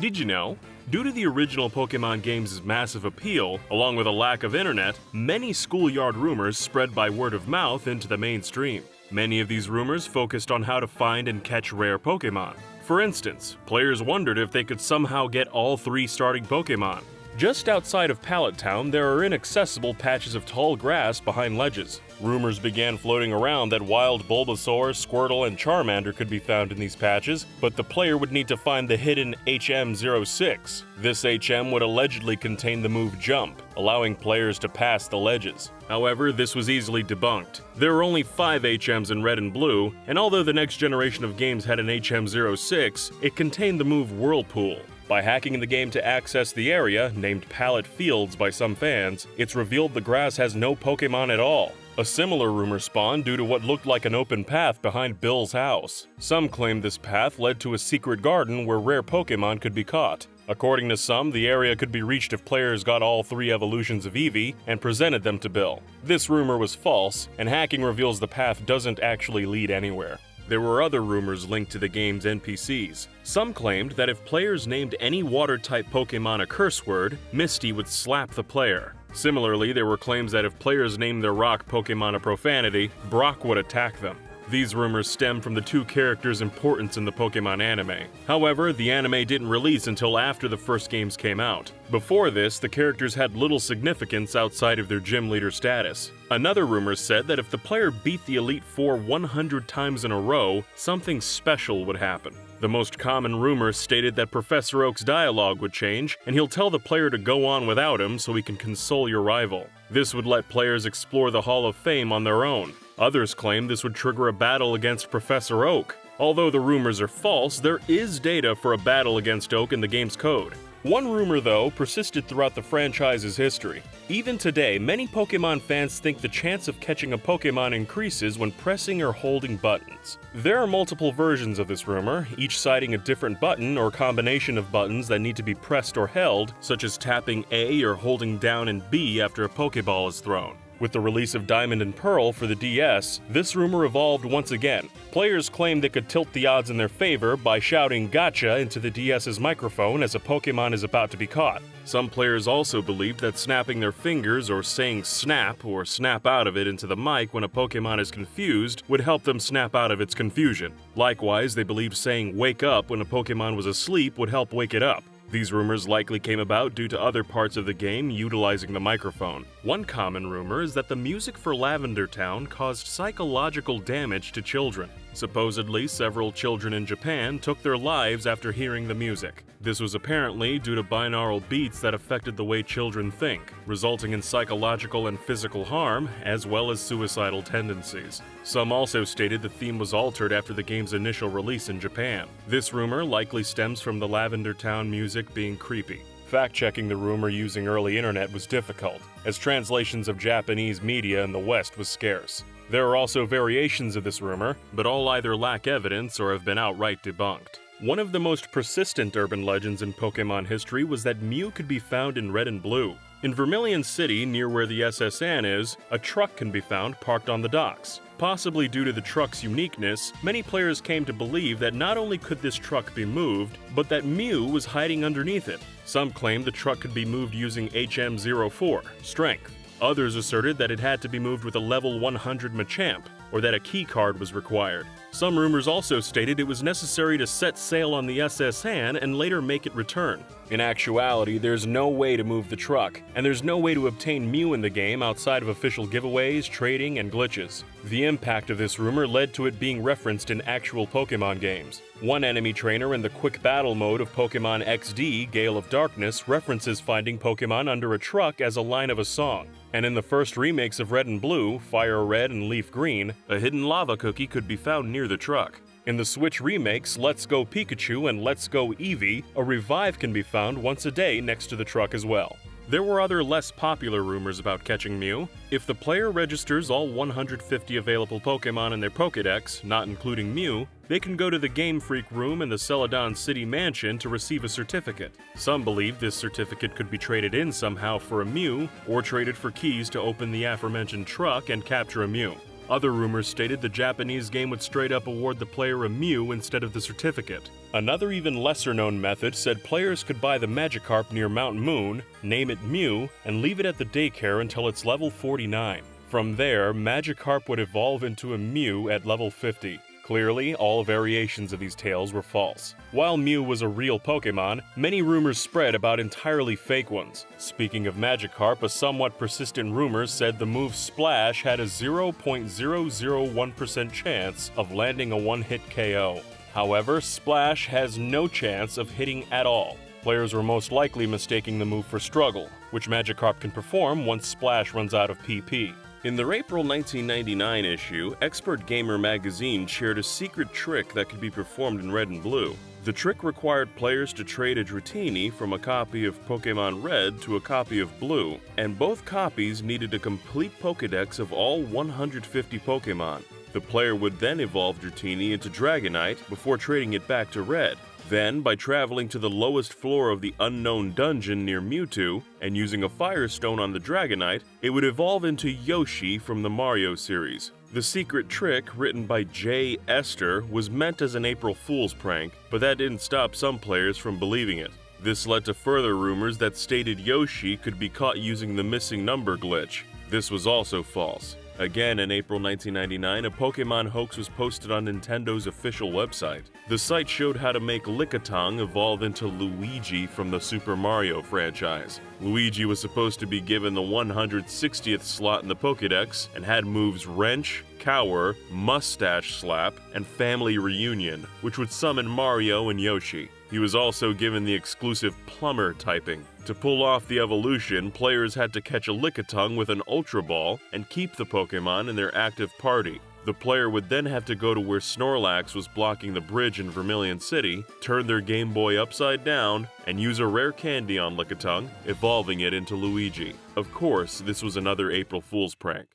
Did you know? Due to the original Pokemon games' massive appeal, along with a lack of internet, many schoolyard rumors spread by word of mouth into the mainstream. Many of these rumors focused on how to find and catch rare Pokemon. For instance, players wondered if they could somehow get all 3 starting Pokemon. Just outside of Pallet Town, there are inaccessible patches of tall grass behind ledges. Rumors began floating around that wild Bulbasaur, Squirtle, and Charmander could be found in these patches, but the player would need to find the hidden HM06. This HM would allegedly contain the move Jump, allowing players to pass the ledges. However, this was easily debunked. There are only 5 HMs in Red and Blue, and although the next generation of games had an HM06, it contained the move Whirlpool. By hacking the game to access the area, named Pallet Fields by some fans, it's revealed the grass has no Pokemon at all. A similar rumor spawned due to what looked like an open path behind Bill's house. Some claim this path led to a secret garden where rare Pokemon could be caught. According to some, the area could be reached if players got all 3 evolutions of Eevee and presented them to Bill. This rumor was false, and hacking reveals the path doesn't actually lead anywhere. There were other rumors linked to the game's NPCs. Some claimed that if players named any water-type Pokemon a curse word, Misty would slap the player. Similarly, there were claims that if players named their rock Pokemon a profanity, Brock would attack them. These rumors stem from the 2 characters' importance in the Pokemon anime. However, the anime didn't release until after the first games came out. Before this, the characters had little significance outside of their gym leader status. Another rumor said that if the player beat the Elite Four 100 times in a row, something special would happen. The most common rumor stated that Professor Oak's dialogue would change, and he'll tell the player to go on without him so he can console your rival. This would let players explore the Hall of Fame on their own. Others claim this would trigger a battle against Professor Oak. Although the rumors are false, there is data for a battle against Oak in the game's code. One rumor, though, persisted throughout the franchise's history. Even today, many Pokemon fans think the chance of catching a Pokemon increases when pressing or holding buttons. There are multiple versions of this rumor, each citing a different button or combination of buttons that need to be pressed or held, such as tapping A or holding down and B after a Pokeball is thrown. With the release of Diamond and Pearl for the DS, this rumor evolved once again. Players claimed they could tilt the odds in their favor by shouting "Gotcha" into the DS's microphone as a Pokemon is about to be caught. Some players also believed that snapping their fingers or saying "snap" or snap out of it into the mic when a Pokemon is confused would help them snap out of its confusion. Likewise, they believed saying "wake up" when a Pokemon was asleep would help wake it up. These rumors likely came about due to other parts of the game utilizing the microphone. One common rumor is that the music for Lavender Town caused psychological damage to children. Supposedly, several children in Japan took their lives after hearing the music. This was apparently due to binaural beats that affected the way children think, resulting in psychological and physical harm, as well as suicidal tendencies. Some also stated the theme was altered after the game's initial release in Japan. This rumor likely stems from the Lavender Town music being creepy. Fact-checking the rumor using early internet was difficult, as translations of Japanese media in the West was scarce. There are also variations of this rumor, but all either lack evidence or have been outright debunked. One of the most persistent urban legends in Pokemon history was that Mew could be found in Red and Blue. In Vermilion City, near where the SS Anne is, a truck can be found parked on the docks. Possibly due to the truck's uniqueness, many players came to believe that not only could this truck be moved, but that Mew was hiding underneath it. Some claimed the truck could be moved using HM04, Strength. Others asserted that it had to be moved with a level 100 Machamp, or that a key card was required. Some rumors also stated it was necessary to set sail on the SS Anne and later make it return. In actuality, there's no way to move the truck, and there's no way to obtain Mew in the game outside of official giveaways, trading, and glitches. The impact of this rumor led to it being referenced in actual Pokemon games. One enemy trainer in the quick battle mode of Pokemon XD, Gale of Darkness, references finding Pokemon under a truck as a line of a song. And in the first remakes of Red and Blue, Fire Red and Leaf Green, a hidden lava cookie could be found near the truck. In the Switch remakes Let's Go Pikachu and Let's Go Eevee, a revive can be found once a day next to the truck as well. There were other less popular rumors about catching Mew. If the player registers all 150 available Pokemon in their Pokédex, not including Mew, they can go to the Game Freak room in the Celadon City Mansion to receive a certificate. Some believe this certificate could be traded in somehow for a Mew, or traded for keys to open the aforementioned truck and capture a Mew. Other rumors stated the Japanese game would straight up award the player a Mew instead of the certificate. Another even lesser known method said players could buy the Magikarp near Mount Moon, name it Mew, and leave it at the daycare until it's level 49. From there, Magikarp would evolve into a Mew at level 50. Clearly, all variations of these tales were false. While Mew was a real Pokemon, many rumors spread about entirely fake ones. Speaking of Magikarp, a somewhat persistent rumor said the move Splash had a 0.001% chance of landing a one-hit KO. However, Splash has no chance of hitting at all. Players were most likely mistaking the move for Struggle, which Magikarp can perform once Splash runs out of PP. In their April 1999 issue, Expert Gamer magazine shared a secret trick that could be performed in Red and Blue. The trick required players to trade a Dratini from a copy of Pokemon Red to a copy of Blue, and both copies needed a complete Pokédex of all 150 Pokemon. The player would then evolve Dratini into Dragonite before trading it back to Red. Then, by traveling to the lowest floor of the unknown dungeon near Mewtwo and using a Firestone on the Dragonite, it would evolve into Yoshi from the Mario series. The secret trick, written by J. Esther, was meant as an April Fool's prank, but that didn't stop some players from believing it. This led to further rumors that stated Yoshi could be caught using the missing number glitch. This was also false. Again, in April 1999, a Pokemon hoax was posted on Nintendo's official website. The site showed how to make Lickitung evolve into Luigi from the Super Mario franchise. Luigi was supposed to be given the 160th slot in the Pokédex and had moves Wrench, Cower, Mustache Slap, and Family Reunion, which would summon Mario and Yoshi. He was also given the exclusive Plumber typing. To pull off the evolution, players had to catch a Lickitung with an Ultra Ball and keep the Pokemon in their active party. The player would then have to go to where Snorlax was blocking the bridge in Vermilion City, turn their Game Boy upside down, and use a rare candy on Lickitung, evolving it into Luigi. Of course, this was another April Fool's prank.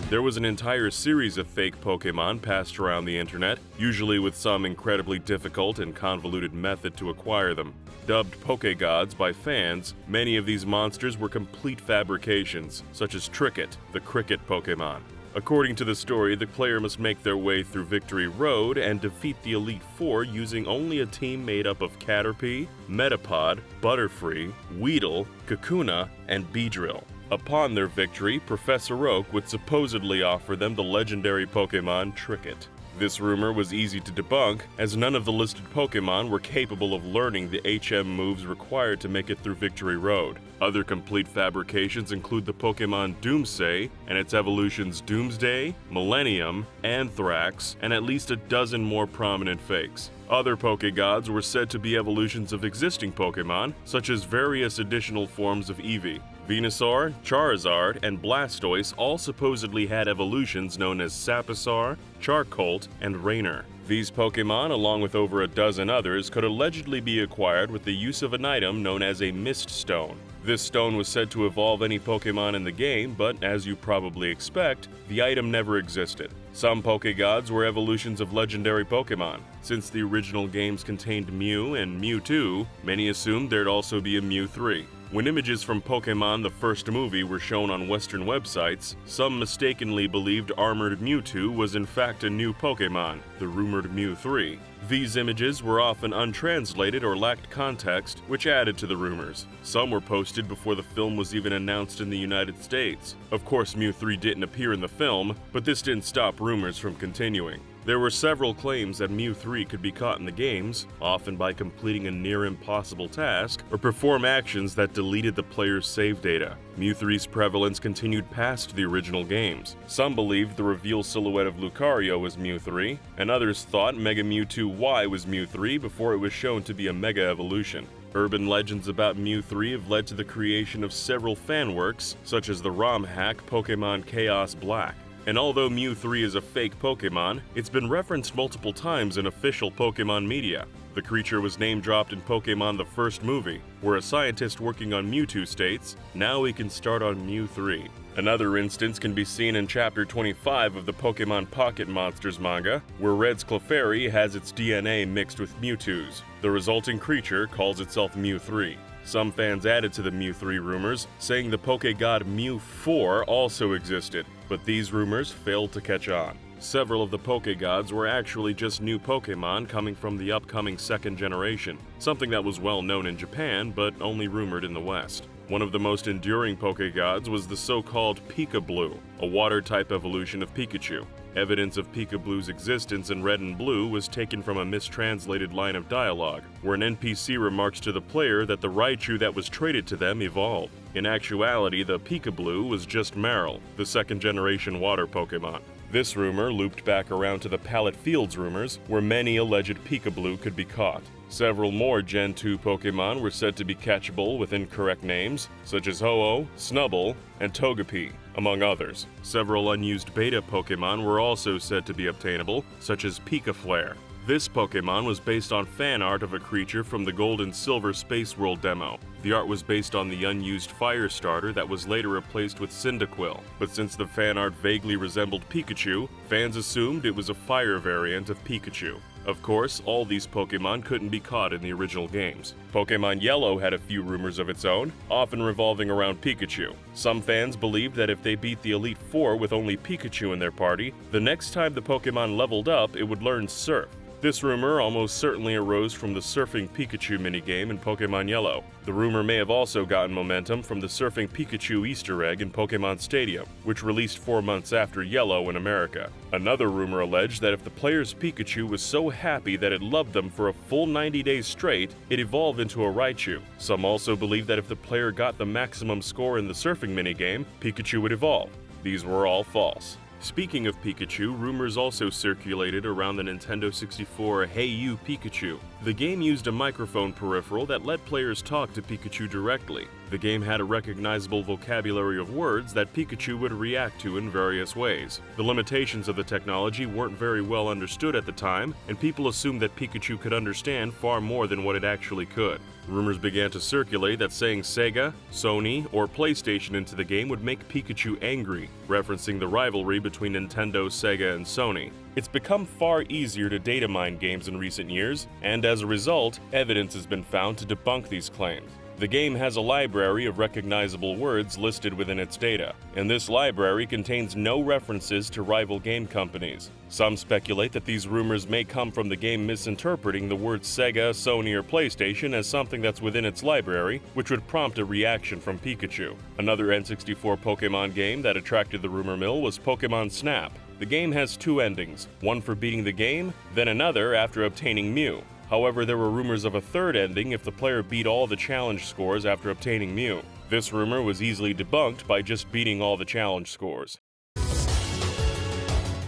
There was an entire series of fake Pokemon passed around the internet, usually with some incredibly difficult and convoluted method to acquire them. Dubbed Pokegods by fans, many of these monsters were complete fabrications, such as Tricket, the cricket Pokemon. According to the story, the player must make their way through Victory Road and defeat the Elite Four using only a team made up of Caterpie, Metapod, Butterfree, Weedle, Kakuna, and Beedrill. Upon their victory, Professor Oak would supposedly offer them the legendary Pokemon Tricket. This rumor was easy to debunk, as none of the listed Pokemon were capable of learning the HM moves required to make it through Victory Road. Other complete fabrications include the Pokemon Doomsday and its evolutions Doomsday, Millennium, Anthrax, and at least a dozen more prominent fakes. Other Pokegods were said to be evolutions of existing Pokemon, such as various additional forms of Eevee. Venusaur, Charizard, and Blastoise all supposedly had evolutions known as Saposaur, Charcolt, and Raynor. These Pokemon, along with over a dozen others, could allegedly be acquired with the use of an item known as a Mist Stone. This stone was said to evolve any Pokemon in the game, but as you probably expect, the item never existed. Some Pokegods were evolutions of legendary Pokemon. Since the original games contained Mew and Mewtwo, many assumed there'd also be a Mew 3. When images from Pokemon the first movie were shown on Western websites, some mistakenly believed Armored Mewtwo was in fact a new Pokemon, the rumored Mew 3. These images were often untranslated or lacked context, which added to the rumors. Some were posted before the film was even announced in the United States. Of course, Mew 3 didn't appear in the film, but this didn't stop rumors from continuing. There were several claims that Mew 3 could be caught in the games, often by completing a near-impossible task or perform actions that deleted the player's save data. Mew 3's prevalence continued past the original games. Some believed the reveal silhouette of Lucario was Mew 3, and others thought Mega Mewtwo Y was Mew 3 before it was shown to be a Mega Evolution. Urban legends about Mew 3 have led to the creation of several fan works, such as the ROM hack Pokemon Chaos Black. And although Mew 3 is a fake Pokemon, it's been referenced multiple times in official Pokemon media. The creature was name-dropped in Pokemon the first movie, where a scientist working on Mewtwo states, "Now we can start on Mew 3. Another instance can be seen in Chapter 25 of the Pokemon Pocket Monsters manga, where Red's Clefairy has its DNA mixed with Mewtwo's. The resulting creature calls itself Mew 3. Some fans added to the Mew 3 rumors, saying the Pokegod Mew 4 also existed, but these rumors failed to catch on. Several of the Pokegods were actually just new Pokemon coming from the upcoming second generation, something that was well known in Japan but only rumored in the West. One of the most enduring Pokegods was the so-called Pika-Blue, a water-type evolution of Pikachu. Evidence of Pika-Blue's existence in Red and Blue was taken from a mistranslated line of dialogue, where an NPC remarks to the player that the Raichu that was traded to them evolved. In actuality, the Pika-Blue was just Marill, the second-generation water Pokemon. This rumor looped back around to the Pallet Fields rumors, where many alleged Pika-Blue could be caught. Several more Gen 2 Pokemon were said to be catchable with incorrect names, such as Ho-Oh, Snubbull, and Togepi, among others. Several unused beta Pokemon were also said to be obtainable, such as Pika-Flare. This Pokemon was based on fan art of a creature from the Gold and Silver Space World demo. The art was based on the unused Fire Starter that was later replaced with Cyndaquil, but since the fan art vaguely resembled Pikachu, fans assumed it was a fire variant of Pikachu. Of course, all these Pokemon couldn't be caught in the original games. Pokemon Yellow had a few rumors of its own, often revolving around Pikachu. Some fans believed that if they beat the Elite Four with only Pikachu in their party, the next time the Pokemon leveled up, it would learn Surf. This rumor almost certainly arose from the Surfing Pikachu minigame in Pokemon Yellow. The rumor may have also gotten momentum from the Surfing Pikachu Easter egg in Pokemon Stadium, which released 4 months after Yellow in America. Another rumor alleged that if the player's Pikachu was so happy that it loved them for a full 90 days straight, it evolved into a Raichu. Some also believed that if the player got the maximum score in the Surfing minigame, Pikachu would evolve. These were all false. Speaking of Pikachu, rumors also circulated around the Nintendo 64 Hey You Pikachu. The game used a microphone peripheral that let players talk to Pikachu directly. The game had a recognizable vocabulary of words that Pikachu would react to in various ways. The limitations of the technology weren't very well understood at the time, and people assumed that Pikachu could understand far more than what it actually could. Rumors began to circulate that saying Sega, Sony, or PlayStation into the game would make Pikachu angry, referencing the rivalry between Nintendo, Sega, and Sony. It's become far easier to data mine games in recent years, and as a result, evidence has been found to debunk these claims. The game has a library of recognizable words listed within its data, and this library contains no references to rival game companies. Some speculate that these rumors may come from the game misinterpreting the words Sega, Sony, or PlayStation as something that's within its library, which would prompt a reaction from Pikachu. Another N64 Pokemon game that attracted the rumor mill was Pokemon Snap. The game has 2 endings, one for beating the game, then another after obtaining Mew. However, there were rumors of a third ending if the player beat all the challenge scores after obtaining Mew. This rumor was easily debunked by just beating all the challenge scores.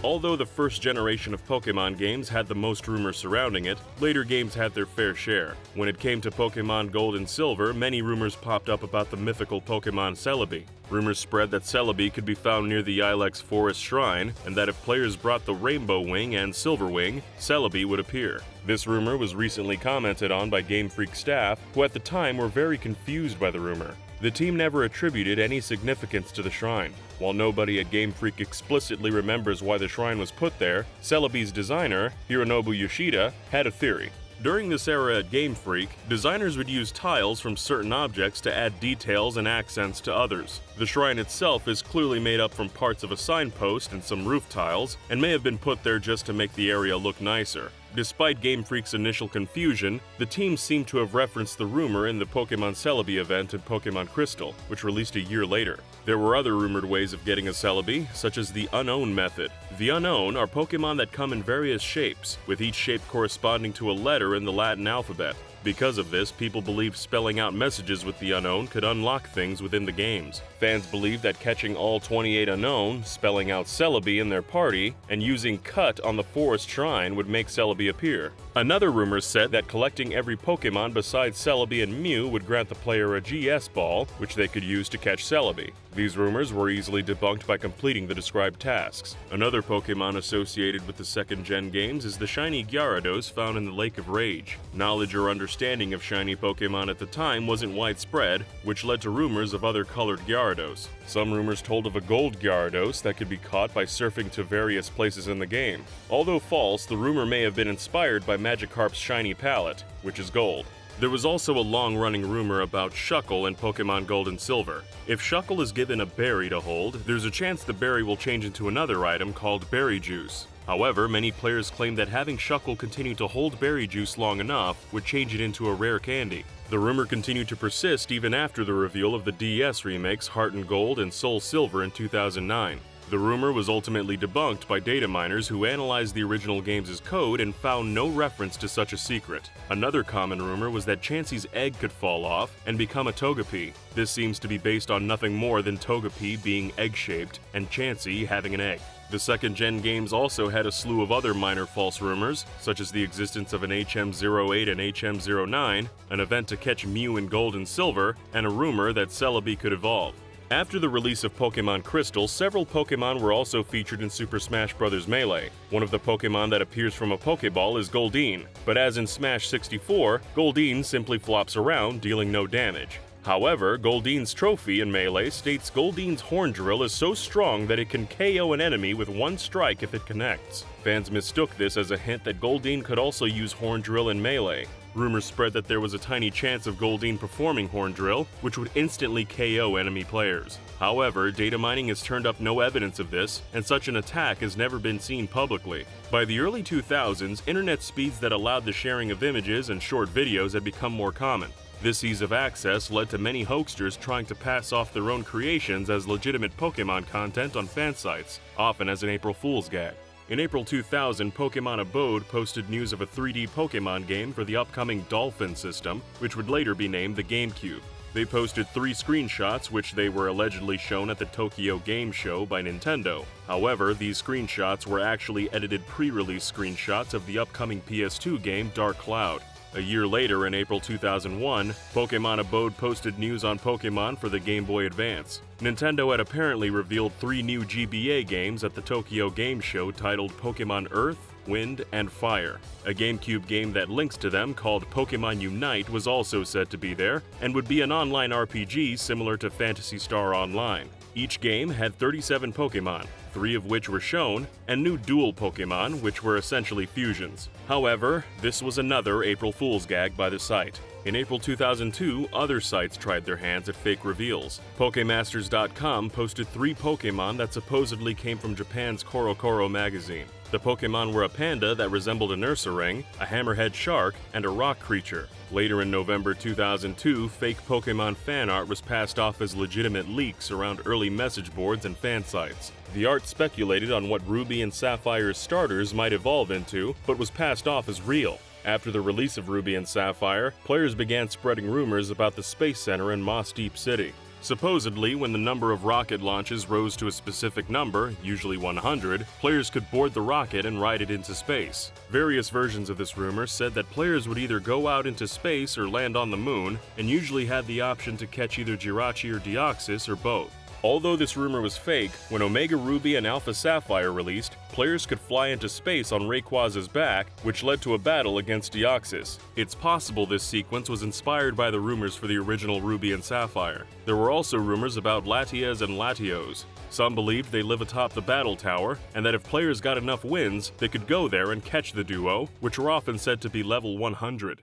Although the first generation of Pokemon games had the most rumors surrounding it, later games had their fair share. When it came to Pokemon Gold and Silver, many rumors popped up about the mythical Pokemon Celebi. Rumors spread that Celebi could be found near the Ilex Forest Shrine, and that if players brought the Rainbow Wing and Silver Wing, Celebi would appear. This rumor was recently commented on by Game Freak staff, who at the time were very confused by the rumor. The team never attributed any significance to the shrine. While nobody at Game Freak explicitly remembers why the shrine was put there, Celebi's designer, Hironobu Yoshida, had a theory. During this era at Game Freak, designers would use tiles from certain objects to add details and accents to others. The shrine itself is clearly made up from parts of a signpost and some roof tiles, and may have been put there just to make the area look nicer. Despite Game Freak's initial confusion, the team seemed to have referenced the rumor in the Pokemon Celebi event in Pokemon Crystal, which released a year later. There were other rumored ways of getting a Celebi, such as the Unown method. The Unown are Pokemon that come in various shapes, with each shape corresponding to a letter in the Latin alphabet. Because of this, people believed spelling out messages with the Unown could unlock things within the games. Fans believed that catching all 28 Unown, spelling out Celebi in their party, and using Cut on the Forest Shrine would make Celebi appear. Another rumor said that collecting every Pokemon besides Celebi and Mew would grant the player a GS ball, which they could use to catch Celebi. These rumors were easily debunked by completing the described tasks. Another Pokemon associated with the second-gen games is the shiny Gyarados found in the Lake of Rage. Knowledge or understanding of shiny Pokemon at the time wasn't widespread, which led to rumors of other colored Gyarados. Some rumors told of a gold Gyarados that could be caught by surfing to various places in the game. Although false, the rumor may have been inspired by Magikarp's shiny palette, which is gold. There was also a long-running rumor about Shuckle in Pokemon Gold and Silver. If Shuckle is given a berry to hold, there's a chance the berry will change into another item called Berry Juice. However, many players claim that having Shuckle continue to hold Berry Juice long enough would change it into a rare candy. The rumor continued to persist even after the reveal of the DS remakes Heart and Gold and Soul Silver in 2009. The rumor was ultimately debunked by data miners who analyzed the original games' code and found no reference to such a secret. Another common rumor was that Chansey's egg could fall off and become a Togepi. This seems to be based on nothing more than Togepi being egg-shaped and Chansey having an egg. The second-gen games also had a slew of other minor false rumors, such as the existence of an HM08 and HM09, an event to catch Mew in Gold and Silver, and a rumor that Celebi could evolve. After the release of Pokemon Crystal, several Pokemon were also featured in Super Smash Bros. Melee. One of the Pokemon that appears from a Pokeball is Goldeen, but as in Smash 64, Goldeen simply flops around, dealing no damage. However, Goldeen's trophy in Melee states Goldeen's Horn Drill is so strong that it can KO an enemy with one strike if it connects. Fans mistook this as a hint that Goldeen could also use Horn Drill in Melee. Rumors spread that there was a tiny chance of Goldeen performing Horn Drill, which would instantly KO enemy players. However, data mining has turned up no evidence of this, and such an attack has never been seen publicly. By the early 2000s, internet speeds that allowed the sharing of images and short videos had become more common. This ease of access led to many hoaxsters trying to pass off their own creations as legitimate Pokemon content on fan sites, often as an April Fool's gag. In April 2000, Pokemon Abode posted news of a 3D Pokemon game for the upcoming Dolphin system, which would later be named the GameCube. They posted 3 screenshots which they were allegedly shown at the Tokyo Game Show by Nintendo. However, these screenshots were actually edited pre-release screenshots of the upcoming PS2 game Dark Cloud. A year later, in April 2001, Pokemon Abode posted news on Pokemon for the Game Boy Advance. Nintendo had apparently revealed 3 new GBA games at the Tokyo Game Show titled Pokemon Earth, Wind, and Fire. A GameCube game that links to them called Pokemon Unite was also said to be there, and would be an online RPG similar to Phantasy Star Online. Each game had 37 Pokemon, 3 of which were shown, and new dual Pokemon, which were essentially fusions. However, this was another April Fool's gag by the site. In April 2002, other sites tried their hands at fake reveals. Pokemasters.com posted 3 Pokemon that supposedly came from Japan's CoroCoro magazine. The Pokemon were a panda that resembled an Ursaring, a hammerhead shark, and a rock creature. Later in November 2002, fake Pokemon fan art was passed off as legitimate leaks around early message boards and fan sites. The art speculated on what Ruby and Sapphire's starters might evolve into, but was passed off as real. After the release of Ruby and Sapphire, players began spreading rumors about the Space Center in Moss Deep City. Supposedly, when the number of rocket launches rose to a specific number, usually 100, players could board the rocket and ride it into space. Various versions of this rumor said that players would either go out into space or land on the moon, and usually had the option to catch either Jirachi or Deoxys or both. Although this rumor was fake, when Omega Ruby and Alpha Sapphire released, players could fly into space on Rayquaz's back, which led to a battle against Deoxys. It's possible this sequence was inspired by the rumors for the original Ruby and Sapphire. There were also rumors about Latias and Latios. Some believed they live atop the battle tower, and that if players got enough wins, they could go there and catch the duo, which were often said to be level 100.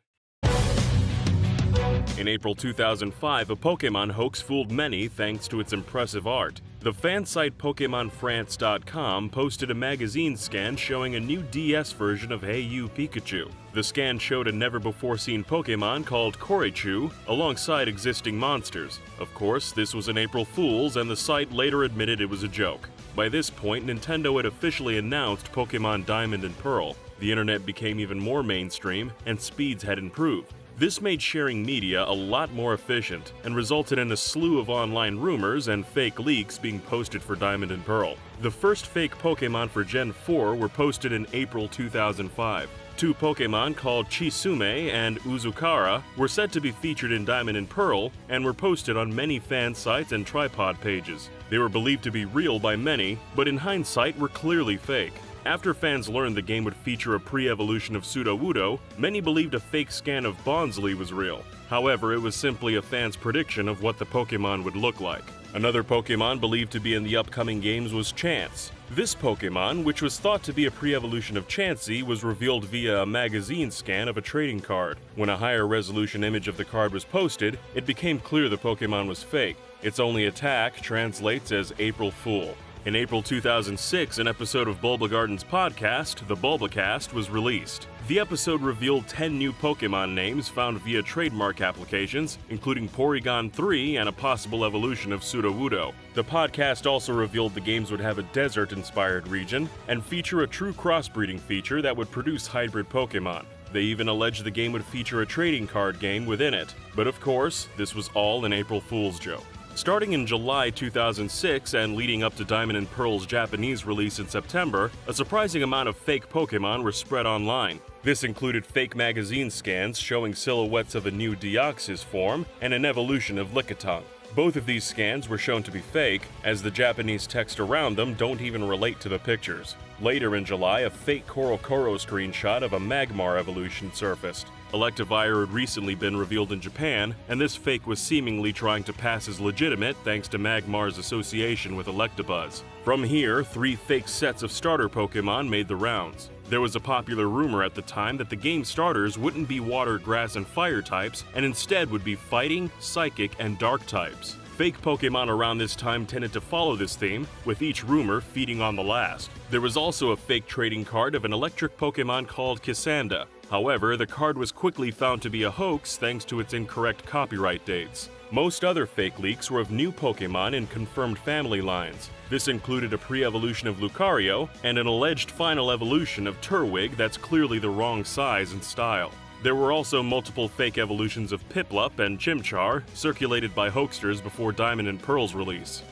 In April 2005, a Pokemon hoax fooled many thanks to its impressive art. The fan site PokemonFrance.com posted a magazine scan showing a new DS version of Hey You Pikachu. The scan showed a never-before-seen Pokemon called Korechu alongside existing monsters. Of course, this was an April Fool's, and the site later admitted it was a joke. By this point, Nintendo had officially announced Pokemon Diamond and Pearl. The internet became even more mainstream, and speeds had improved. This made sharing media a lot more efficient and resulted in a slew of online rumors and fake leaks being posted for Diamond and Pearl. The first fake Pokemon for Gen 4 were posted in April 2005. 2 Pokemon called Chisume and Uzukara were said to be featured in Diamond and Pearl and were posted on many fan sites and tripod pages. They were believed to be real by many, but in hindsight were clearly fake. After fans learned the game would feature a pre-evolution of Sudowoodo, many believed a fake scan of Bonsly was real. However, it was simply a fan's prediction of what the Pokemon would look like. Another Pokemon believed to be in the upcoming games was Chance. This Pokemon, which was thought to be a pre-evolution of Chansey, was revealed via a magazine scan of a trading card. When a higher resolution image of the card was posted, it became clear the Pokemon was fake. Its only attack translates as April Fool. In April 2006, an episode of Bulbagarden's podcast, The Bulbacast, was released. The episode revealed 10 new Pokemon names found via trademark applications, including Porygon 3 and a possible evolution of Sudowoodo. The podcast also revealed the games would have a desert-inspired region and feature a true crossbreeding feature that would produce hybrid Pokemon. They even alleged the game would feature a trading card game within it. But of course, this was all an April Fool's joke. Starting in July 2006 and leading up to Diamond and Pearl's Japanese release in September, a surprising amount of fake Pokemon were spread online. This included fake magazine scans showing silhouettes of a new Deoxys form and an evolution of Lickitung. Both of these scans were shown to be fake, as the Japanese text around them don't even relate to the pictures. Later in July, a fake Korokoro screenshot of a Magmar evolution surfaced. Electivire had recently been revealed in Japan, and this fake was seemingly trying to pass as legitimate thanks to Magmar's association with Electabuzz. From here, 3 fake sets of starter Pokemon made the rounds. There was a popular rumor at the time that the game starters wouldn't be water, grass, and fire types, and instead would be fighting, psychic, and dark types. Fake Pokemon around this time tended to follow this theme, with each rumor feeding on the last. There was also a fake trading card of an electric Pokemon called Kissanda. However, the card was quickly found to be a hoax thanks to its incorrect copyright dates. Most other fake leaks were of new Pokemon in confirmed family lines. This included a pre-evolution of Lucario and an alleged final evolution of Turtwig that's clearly the wrong size and style. There were also multiple fake evolutions of Piplup and Chimchar circulated by hoaxsters before Diamond and Pearl's release.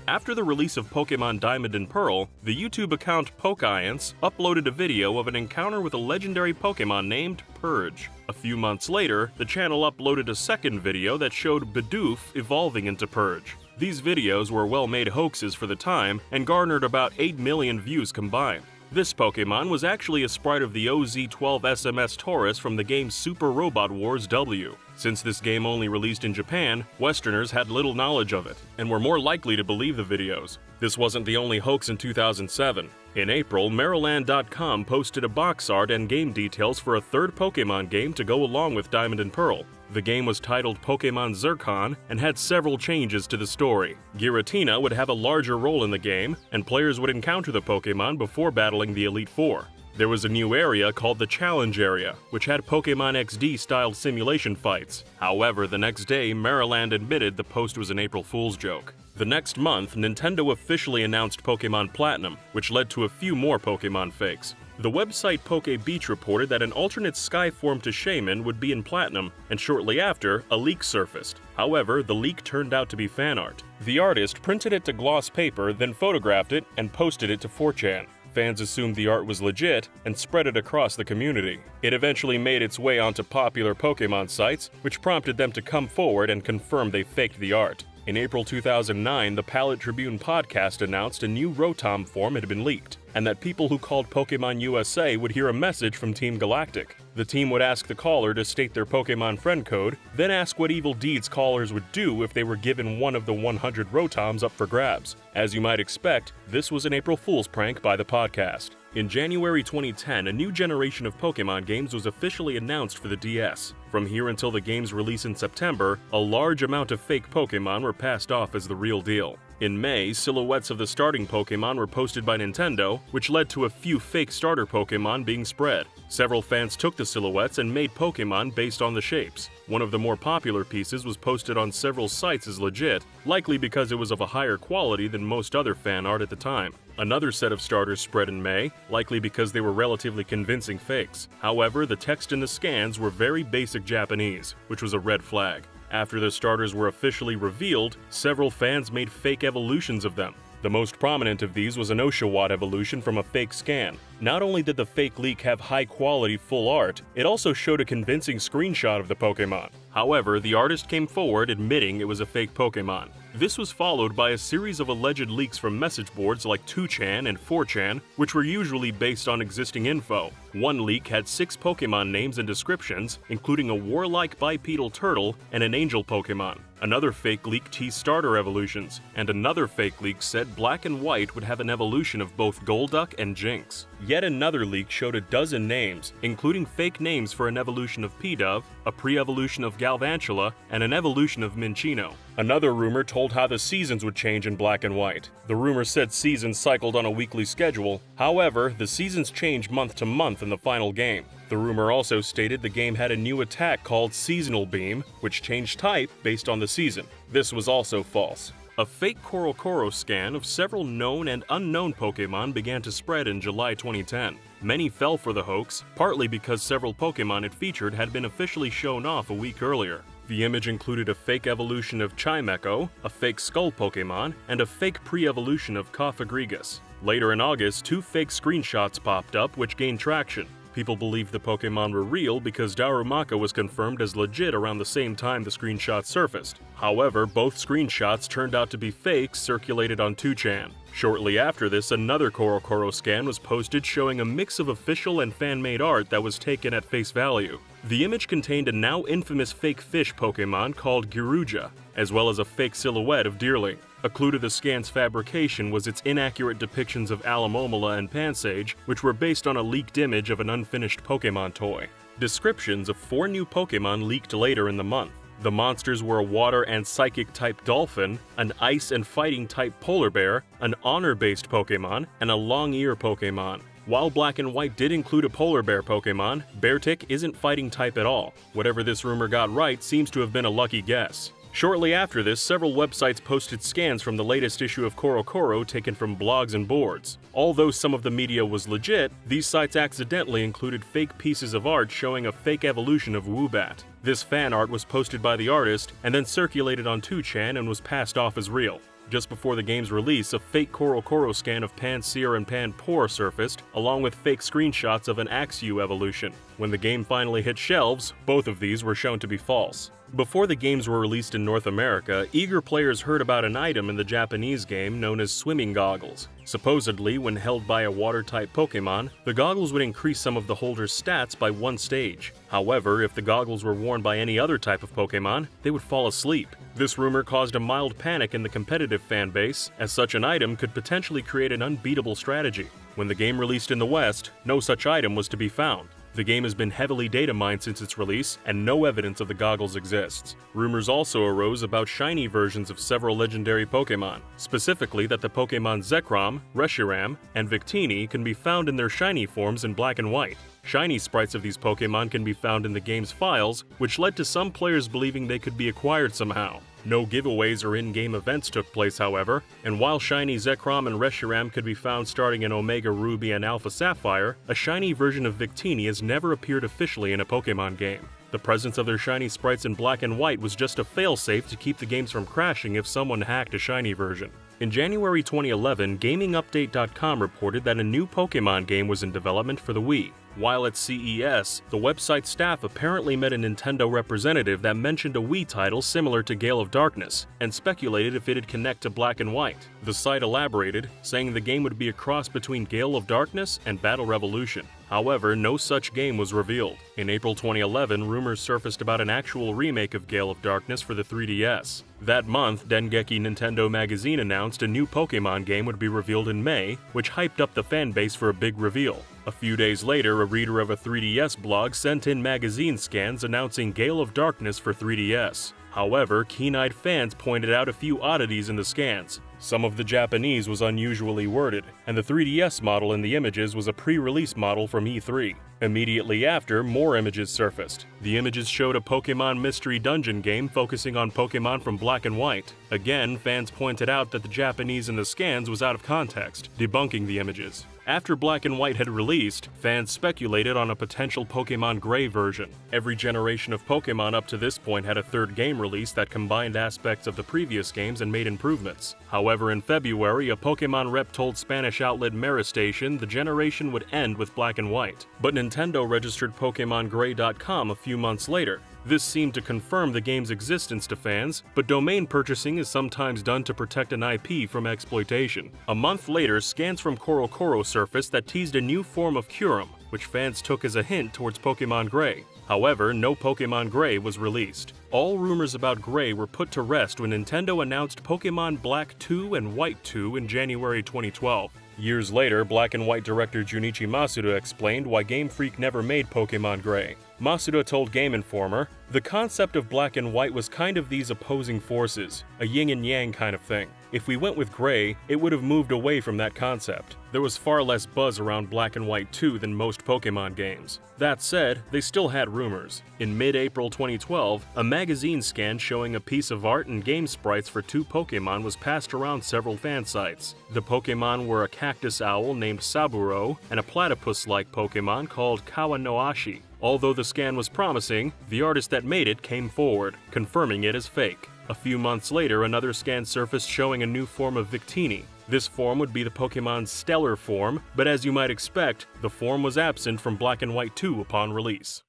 After the release of Pokemon Diamond and Pearl, the YouTube account Pokiance uploaded a video of an encounter with a legendary Pokemon named Purge. A few months later, the channel uploaded a second video that showed Bidoof evolving into Purge. These videos were well-made hoaxes for the time and garnered about 8 million views combined. This Pokemon was actually a sprite of the OZ-12 SMS Taurus from the game Super Robot Wars W. Since this game only released in Japan, Westerners had little knowledge of it, and were more likely to believe the videos. This wasn't the only hoax in 2007. In April, Maryland.com posted a box art and game details for a third Pokemon game to go along with Diamond and Pearl. The game was titled Pokemon Zircon and had several changes to the story. Giratina would have a larger role in the game, and players would encounter the Pokemon before battling the Elite Four. There was a new area called the Challenge Area, which had Pokemon XD-style simulation fights. However, the next day, Maryland admitted the post was an April Fool's joke. The next month, Nintendo officially announced Pokemon Platinum, which led to a few more Pokemon fakes. The website PokeBeach reported that an alternate sky form to Shaman would be in Platinum, and shortly after, a leak surfaced. However, the leak turned out to be fan art. The artist printed it to gloss paper, then photographed it and posted it to 4chan. Fans assumed the art was legit and spread it across the community. It eventually made its way onto popular Pokemon sites, which prompted them to come forward and confirm they faked the art. In April 2009, the Palette Tribune podcast announced a new Rotom form had been leaked, and that people who called Pokemon USA would hear a message from Team Galactic. The team would ask the caller to state their Pokemon friend code, then ask what evil deeds callers would do if they were given one of the 100 Rotoms up for grabs. As you might expect, this was an April Fool's prank by the podcast. In January 2010, a new generation of Pokemon games was officially announced for the DS. From here until the game's release in September, a large amount of fake Pokemon were passed off as the real deal. In May, silhouettes of the starting Pokemon were posted by Nintendo, which led to a few fake starter Pokemon being spread. Several fans took the silhouettes and made Pokemon based on the shapes. One of the more popular pieces was posted on several sites as legit, likely because it was of a higher quality than most other fan art at the time. Another set of starters spread in May, likely because they were relatively convincing fakes. However, the text in the scans were very basic Japanese, which was a red flag. After the starters were officially revealed, several fans made fake evolutions of them. The most prominent of these was an Oshawott evolution from a fake scan. Not only did the fake leak have high-quality full art, it also showed a convincing screenshot of the Pokemon. However, the artist came forward admitting it was a fake Pokemon. This was followed by a series of alleged leaks from message boards like 2chan and 4chan, which were usually based on existing info. One leak had 6 Pokemon names and descriptions, including a warlike bipedal turtle and an angel Pokemon. Another fake leak teased starter evolutions, and another fake leak said Black and White would have an evolution of both Golduck and Jynx. Yet another leak showed a dozen names, including fake names for an evolution of Pidove, a pre-evolution of Galvantula, and an evolution of Minccino. Another rumor told how the seasons would change in Black and White. The rumor said seasons cycled on a weekly schedule. However, the seasons changed month to month in the final game. The rumor also stated the game had a new attack called Seasonal Beam, which changed type based on the season. This was also false. A fake Korokoro scan of several known and unknown Pokemon began to spread in July 2010. Many fell for the hoax, partly because several Pokemon it featured had been officially shown off a week earlier. The image included a fake evolution of Chimecho, a fake Skull Pokemon, and a fake pre-evolution of Cofagrigus. Later in August, 2 fake screenshots popped up which gained traction. People believed the Pokemon were real because Darumaka was confirmed as legit around the same time the screenshots surfaced. However, both screenshots turned out to be fakes circulated on 2chan. Shortly after this, another Korokoro scan was posted showing a mix of official and fan-made art that was taken at face value. The image contained a now infamous fake fish Pokemon called Giruja, as well as a fake silhouette of Deerling. A clue to the scan's fabrication was its inaccurate depictions of Alomomola and Pansage, which were based on a leaked image of an unfinished Pokemon toy. Descriptions of 4 new Pokemon leaked later in the month. The monsters were a water and psychic-type dolphin, an ice and fighting-type polar bear, an honor-based Pokemon, and a long-ear Pokemon. While Black and White did include a polar bear Pokemon, Beartic isn't fighting type at all. Whatever this rumor got right seems to have been a lucky guess. Shortly after this, several websites posted scans from the latest issue of Korokoro taken from blogs and boards. Although some of the media was legit, these sites accidentally included fake pieces of art showing a fake evolution of Woobat. This fan art was posted by the artist and then circulated on 2chan and was passed off as real. Just before the game's release, a fake Korokoro scan of Pansear and Panpour surfaced, along with fake screenshots of an Axew evolution. When the game finally hit shelves, both of these were shown to be false. Before the games were released in North America, eager players heard about an item in the Japanese game known as swimming goggles. Supposedly, when held by a water-type Pokemon, the goggles would increase some of the holder's stats by 1 stage. However, if the goggles were worn by any other type of Pokemon, they would fall asleep. This rumor caused a mild panic in the competitive fanbase, as such an item could potentially create an unbeatable strategy. When the game released in the West, no such item was to be found. The game has been heavily data mined since its release, and no evidence of the goggles exists. Rumors also arose about shiny versions of several legendary Pokemon, specifically that the Pokemon Zekrom, Reshiram, and Victini can be found in their shiny forms in Black and White. Shiny sprites of these Pokemon can be found in the game's files, which led to some players believing they could be acquired somehow. No giveaways or in-game events took place, however, and while shiny Zekrom and Reshiram could be found starting in Omega Ruby and Alpha Sapphire, a shiny version of Victini has never appeared officially in a Pokemon game. The presence of their shiny sprites in Black and White was just a failsafe to keep the games from crashing if someone hacked a shiny version. In January 2011, GamingUpdate.com reported that a new Pokemon game was in development for the Wii. While at CES, the website staff apparently met a Nintendo representative that mentioned a Wii title similar to Gale of Darkness, and speculated if it'd connect to Black and White. The site elaborated, saying the game would be a cross between Gale of Darkness and Battle Revolution. However, no such game was revealed. In April 2011, rumors surfaced about an actual remake of Gale of Darkness for the 3DS. That month, Dengeki Nintendo Magazine announced a new Pokemon game would be revealed in May, which hyped up the fanbase for a big reveal. A few days later, a reader of a 3DS blog sent in magazine scans announcing Gale of Darkness for 3DS. However, keen-eyed fans pointed out a few oddities in the scans. Some of the Japanese was unusually worded, and the 3DS model in the images was a pre-release model from E3. Immediately after, more images surfaced. The images showed a Pokemon Mystery Dungeon game focusing on Pokemon from Black and White. Again, fans pointed out that the Japanese in the scans was out of context, debunking the images. After Black and White had released, fans speculated on a potential Pokemon Gray version. Every generation of Pokemon up to this point had a third game release that combined aspects of the previous games and made improvements. However, in February, a Pokemon rep told Spanish outlet Meristation the generation would end with Black and White. But Nintendo registered PokemonGray.com a few months later. This seemed to confirm the game's existence to fans, but domain purchasing is sometimes done to protect an IP from exploitation. A month later, scans from CoroCoro surfaced that teased a new form of Kyurem, which fans took as a hint towards Pokemon Gray. However, no Pokemon Gray was released. All rumors about Gray were put to rest when Nintendo announced Pokemon Black 2 and White 2 in January 2012. Years later, Black and White director Junichi Masuda explained why Game Freak never made Pokemon Gray. Masuda told Game Informer, "The concept of Black and White was kind of these opposing forces, a yin and yang kind of thing. If we went with Gray, it would have moved away from that concept. There was far less buzz around Black and White 2 than most Pokemon games. That said, they still had rumors. In mid-April 2012, a magazine scan showing a piece of art and game sprites for 2 Pokemon was passed around several fan sites. The Pokemon were a cactus owl named Saburo and a platypus-like Pokemon called Kawanoashi. Although the scan was promising, the artist that made it came forward, confirming it as fake. A few months later, another scan surfaced showing a new form of Victini. This form would be the Pokemon's stellar form, but as you might expect, the form was absent from Black and White 2 upon release.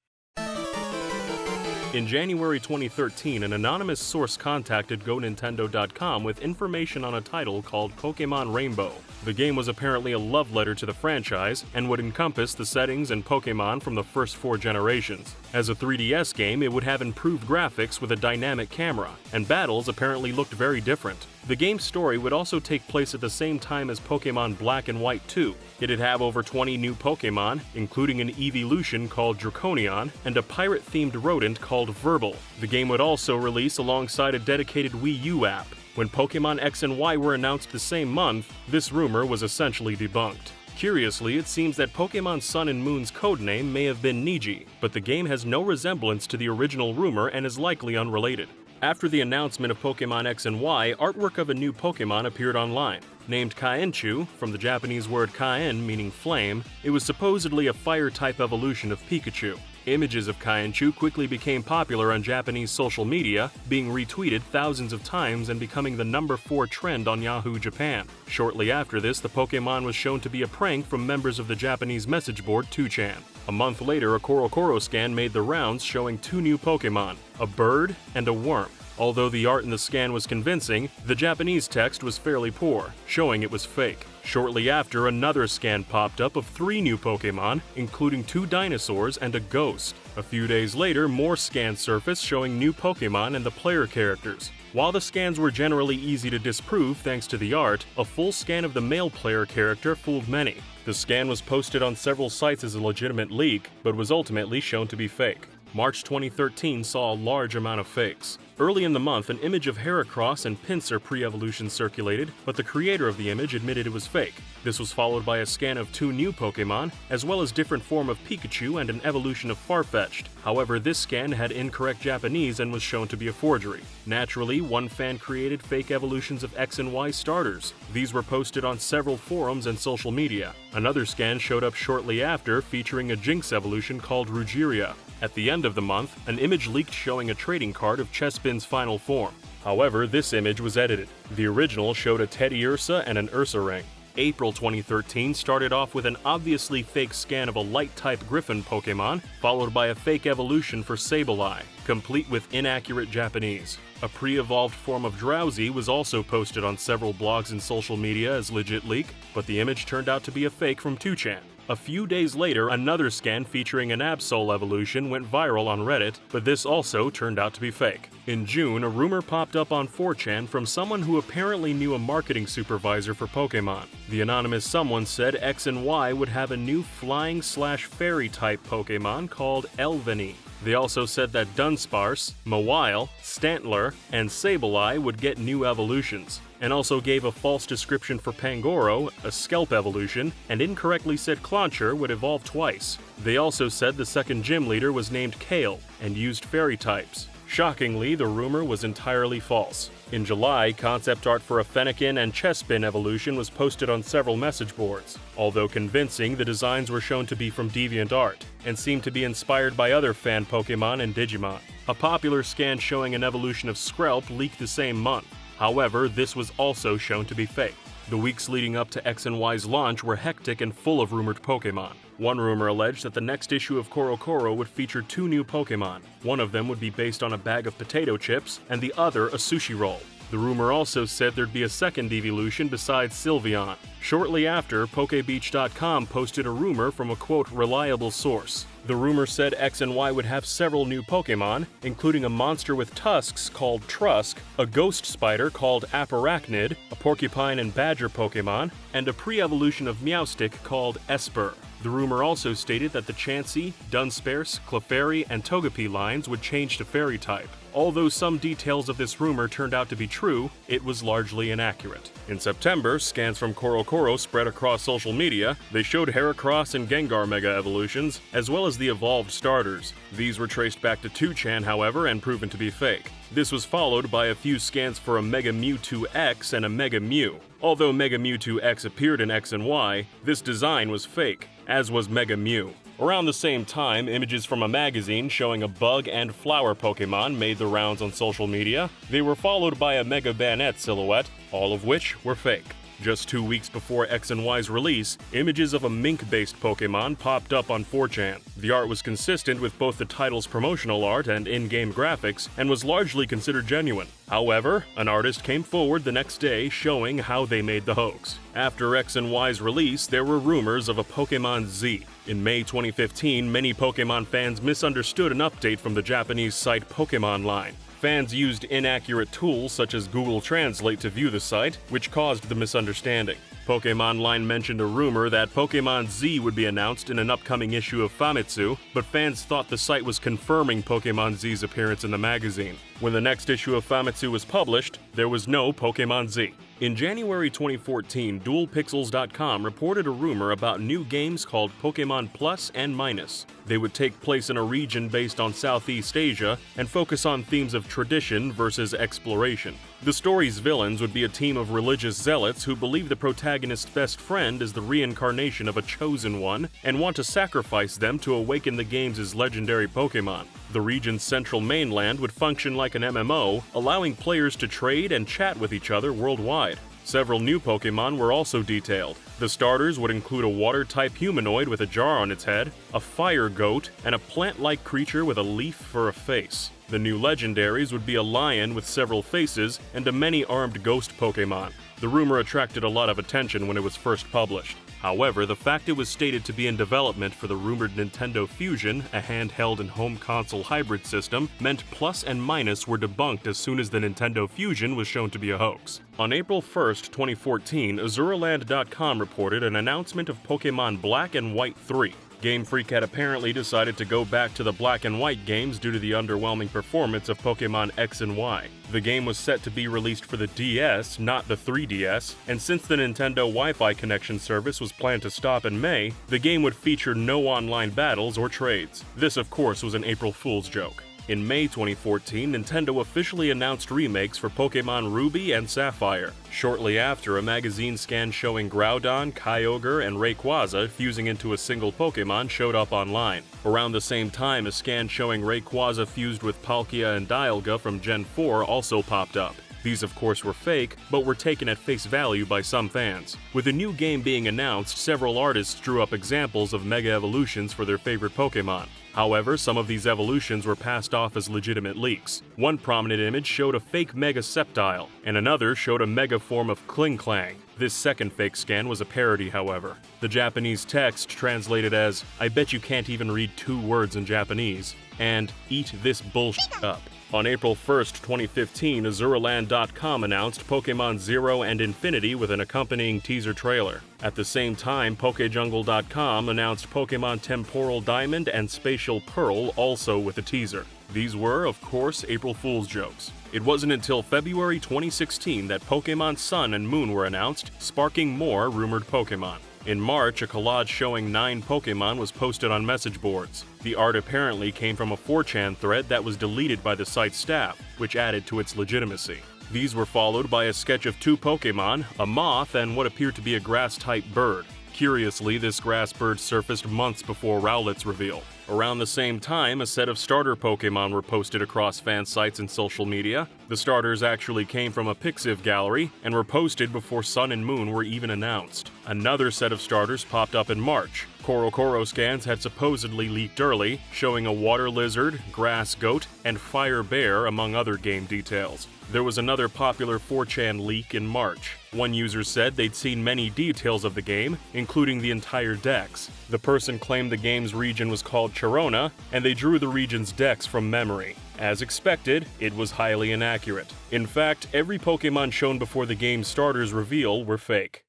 In January 2013, an anonymous source contacted GoNintendo.com with information on a title called Pokemon Rainbow. The game was apparently a love letter to the franchise and would encompass the settings and Pokemon from the first 4 generations. As a 3DS game, it would have improved graphics with a dynamic camera, and battles apparently looked very different. The game's story would also take place at the same time as Pokemon Black and White 2. It'd have over 20 new Pokemon, including an evolution called Draconion and a pirate-themed rodent called Verbal. The game would also release alongside a dedicated Wii U app. When Pokemon X and Y were announced the same month, this rumor was essentially debunked. Curiously, it seems that Pokemon Sun and Moon's codename may have been Niji, but the game has no resemblance to the original rumor and is likely unrelated. After the announcement of Pokemon X and Y, artwork of a new Pokemon appeared online. Named Kaenchu, from the Japanese word Kaen meaning flame, it was supposedly a fire-type evolution of Pikachu. Images of Kaenchu quickly became popular on Japanese social media, being retweeted thousands of times and becoming the number 4 trend on Yahoo Japan. Shortly after this, the Pokemon was shown to be a prank from members of the Japanese message board 2chan. A month later, a CoroCoro scan made the rounds showing 2 new Pokemon, a bird and a worm. Although the art in the scan was convincing, the Japanese text was fairly poor, showing it was fake. Shortly after, another scan popped up of 3 new Pokemon, including 2 dinosaurs and a ghost. A few days later, more scans surfaced showing new Pokemon and the player characters. While the scans were generally easy to disprove thanks to the art, a full scan of the male player character fooled many. The scan was posted on several sites as a legitimate leak, but was ultimately shown to be fake. March 2013 saw a large amount of fakes. Early in the month, an image of Heracross and Pinsir pre-evolution circulated, but the creator of the image admitted it was fake. This was followed by a scan of 2 new Pokemon, as well as different form of Pikachu and an evolution of Farfetch'd. However, this scan had incorrect Japanese and was shown to be a forgery. Naturally, one fan created fake evolutions of X and Y starters. These were posted on several forums and social media. Another scan showed up shortly after, featuring a Jynx evolution called Rugiria. At the end of the month, an image leaked showing a trading card of Chespin's final form. However, this image was edited. The original showed a Teddiursa and an Ursa ring. April 2013 started off with an obviously fake scan of a light-type Griffin Pokemon, followed by a fake evolution for Sableye, complete with inaccurate Japanese. A pre-evolved form of Drowsy was also posted on several blogs and social media as legit leak, but the image turned out to be a fake from 2chan. A few days later, another scan featuring an Absol evolution went viral on Reddit, but this also turned out to be fake. In June, a rumor popped up on 4chan from someone who apparently knew a marketing supervisor for Pokemon. The anonymous someone said X and Y would have a new flying/fairy-type Pokemon called Elveny. They also said that Dunsparce, Mawile, Stantler, and Sableye would get new evolutions, and also gave a false description for Pangoro, a Skelp evolution, and incorrectly said Clauncher would evolve twice. They also said the second gym leader was named Kale, and used fairy types. Shockingly, the rumor was entirely false. In July, concept art for a Fennekin and Chespin evolution was posted on several message boards. Although convincing, the designs were shown to be from DeviantArt, and seemed to be inspired by other fan Pokemon and Digimon. A popular scan showing an evolution of Skrelp leaked the same month. However, this was also shown to be fake. The weeks leading up to X and Y's launch were hectic and full of rumored Pokemon. One rumor alleged that the next issue of CoroCoro would feature 2 new Pokemon. One of them would be based on a bag of potato chips, and the other a sushi roll. The rumor also said there'd be a second evolution besides Sylveon. Shortly after, PokeBeach.com posted a rumor from a quote reliable source. The rumor said X and Y would have several new Pokemon, including a monster with tusks called Trusk, a ghost spider called Apparachnid, a porcupine and badger Pokemon, and a pre-evolution of Meowstic called Esper. The rumor also stated that the Chansey, Dunsparce, Clefairy, and Togepi lines would change to Fairy type. Although some details of this rumor turned out to be true, it was largely inaccurate. In September, scans from CoroCoro spread across social media. They showed Heracross and Gengar Mega evolutions, as well as the evolved starters. These were traced back to 2chan, however, and proven to be fake. This was followed by a few scans for a Mega Mewtwo X and a Mega Mew. Although Mega Mewtwo X appeared in X and Y, this design was fake, as was Mega Mew. Around the same time, images from a magazine showing a bug and flower Pokemon made the rounds on social media. They were followed by a Mega Banette silhouette, all of which were fake. Just 2 weeks before X and Y's release, images of a mink-based Pokemon popped up on 4chan. The art was consistent with both the title's promotional art and in-game graphics, and was largely considered genuine. However, an artist came forward the next day showing how they made the hoax. After X and Y's release, there were rumors of a Pokemon Z. In May 2015, many Pokemon fans misunderstood an update from the Japanese site Pokemon Line. Fans used inaccurate tools such as Google Translate to view the site, which caused the misunderstanding. Pokemon Line mentioned a rumor that Pokemon Z would be announced in an upcoming issue of Famitsu, but fans thought the site was confirming Pokemon Z's appearance in the magazine. When the next issue of Famitsu was published, there was no Pokemon Z. In January 2014, DualPixels.com reported a rumor about new games called Pokemon Plus and Minus. They would take place in a region based on Southeast Asia and focus on themes of tradition versus exploration. The story's villains would be a team of religious zealots who believe the protagonist's best friend is the reincarnation of a chosen one and want to sacrifice them to awaken the game's legendary Pokemon. The region's central mainland would function like an MMO, allowing players to trade and chat with each other worldwide. Several new Pokemon were also detailed. The starters would include a water-type humanoid with a jar on its head, a fire goat, and a plant-like creature with a leaf for a face. The new legendaries would be a lion with several faces and a many-armed ghost Pokemon. The rumor attracted a lot of attention when it was first published. However, the fact it was stated to be in development for the rumored Nintendo Fusion, a handheld and home console hybrid system, meant Plus and Minus were debunked as soon as the Nintendo Fusion was shown to be a hoax. On April 1st, 2014, Azuraland.com reported an announcement of Pokemon Black and White 3. Game Freak had apparently decided to go back to the Black and White games due to the underwhelming performance of Pokemon X and Y. The game was set to be released for the DS, not the 3DS, and since the Nintendo Wi-Fi connection service was planned to stop in May, the game would feature no online battles or trades. This, of course, was an April Fool's joke. In May 2014, Nintendo officially announced remakes for Pokemon Ruby and Sapphire. Shortly after, a magazine scan showing Groudon, Kyogre, and Rayquaza fusing into a single Pokemon showed up online. Around the same time, a scan showing Rayquaza fused with Palkia and Dialga from Gen 4 also popped up. These of course were fake, but were taken at face value by some fans. With a new game being announced, several artists drew up examples of Mega Evolutions for their favorite Pokemon. However, some of these evolutions were passed off as legitimate leaks. One prominent image showed a fake Mega Sceptile, and another showed a Mega form of Klinklang. This second fake scan was a parody, however. The Japanese text translated as, "I bet you can't even read 2 words in Japanese," and "eat this bullshit up." On April 1st, 2015, Azuraland.com announced Pokemon Zero and Infinity with an accompanying teaser trailer. At the same time, PokeJungle.com announced Pokemon Temporal Diamond and Spatial Pearl also with a teaser. These were, of course, April Fool's jokes. It wasn't until February 2016 that Pokemon Sun and Moon were announced, sparking more rumored Pokemon. In March, a collage showing 9 Pokemon was posted on message boards. The art apparently came from a 4chan thread that was deleted by the site's staff, which added to its legitimacy. These were followed by a sketch of 2 Pokemon, a moth, and what appeared to be a grass-type bird. Curiously, this grass bird surfaced months before Rowlet's reveal. Around the same time, a set of starter Pokemon were posted across fan sites and social media. The starters actually came from a Pixiv gallery and were posted before Sun and Moon were even announced. Another set of starters popped up in March. Korokoro scans had supposedly leaked early, showing a water lizard, grass goat, and fire bear among other game details. There was another popular 4chan leak in March. One user said they'd seen many details of the game, including the entire dex. The person claimed the game's region was called Charona, and they drew the region's dex from memory. As expected, it was highly inaccurate. In fact, every Pokemon shown before the game's starters reveal were fake.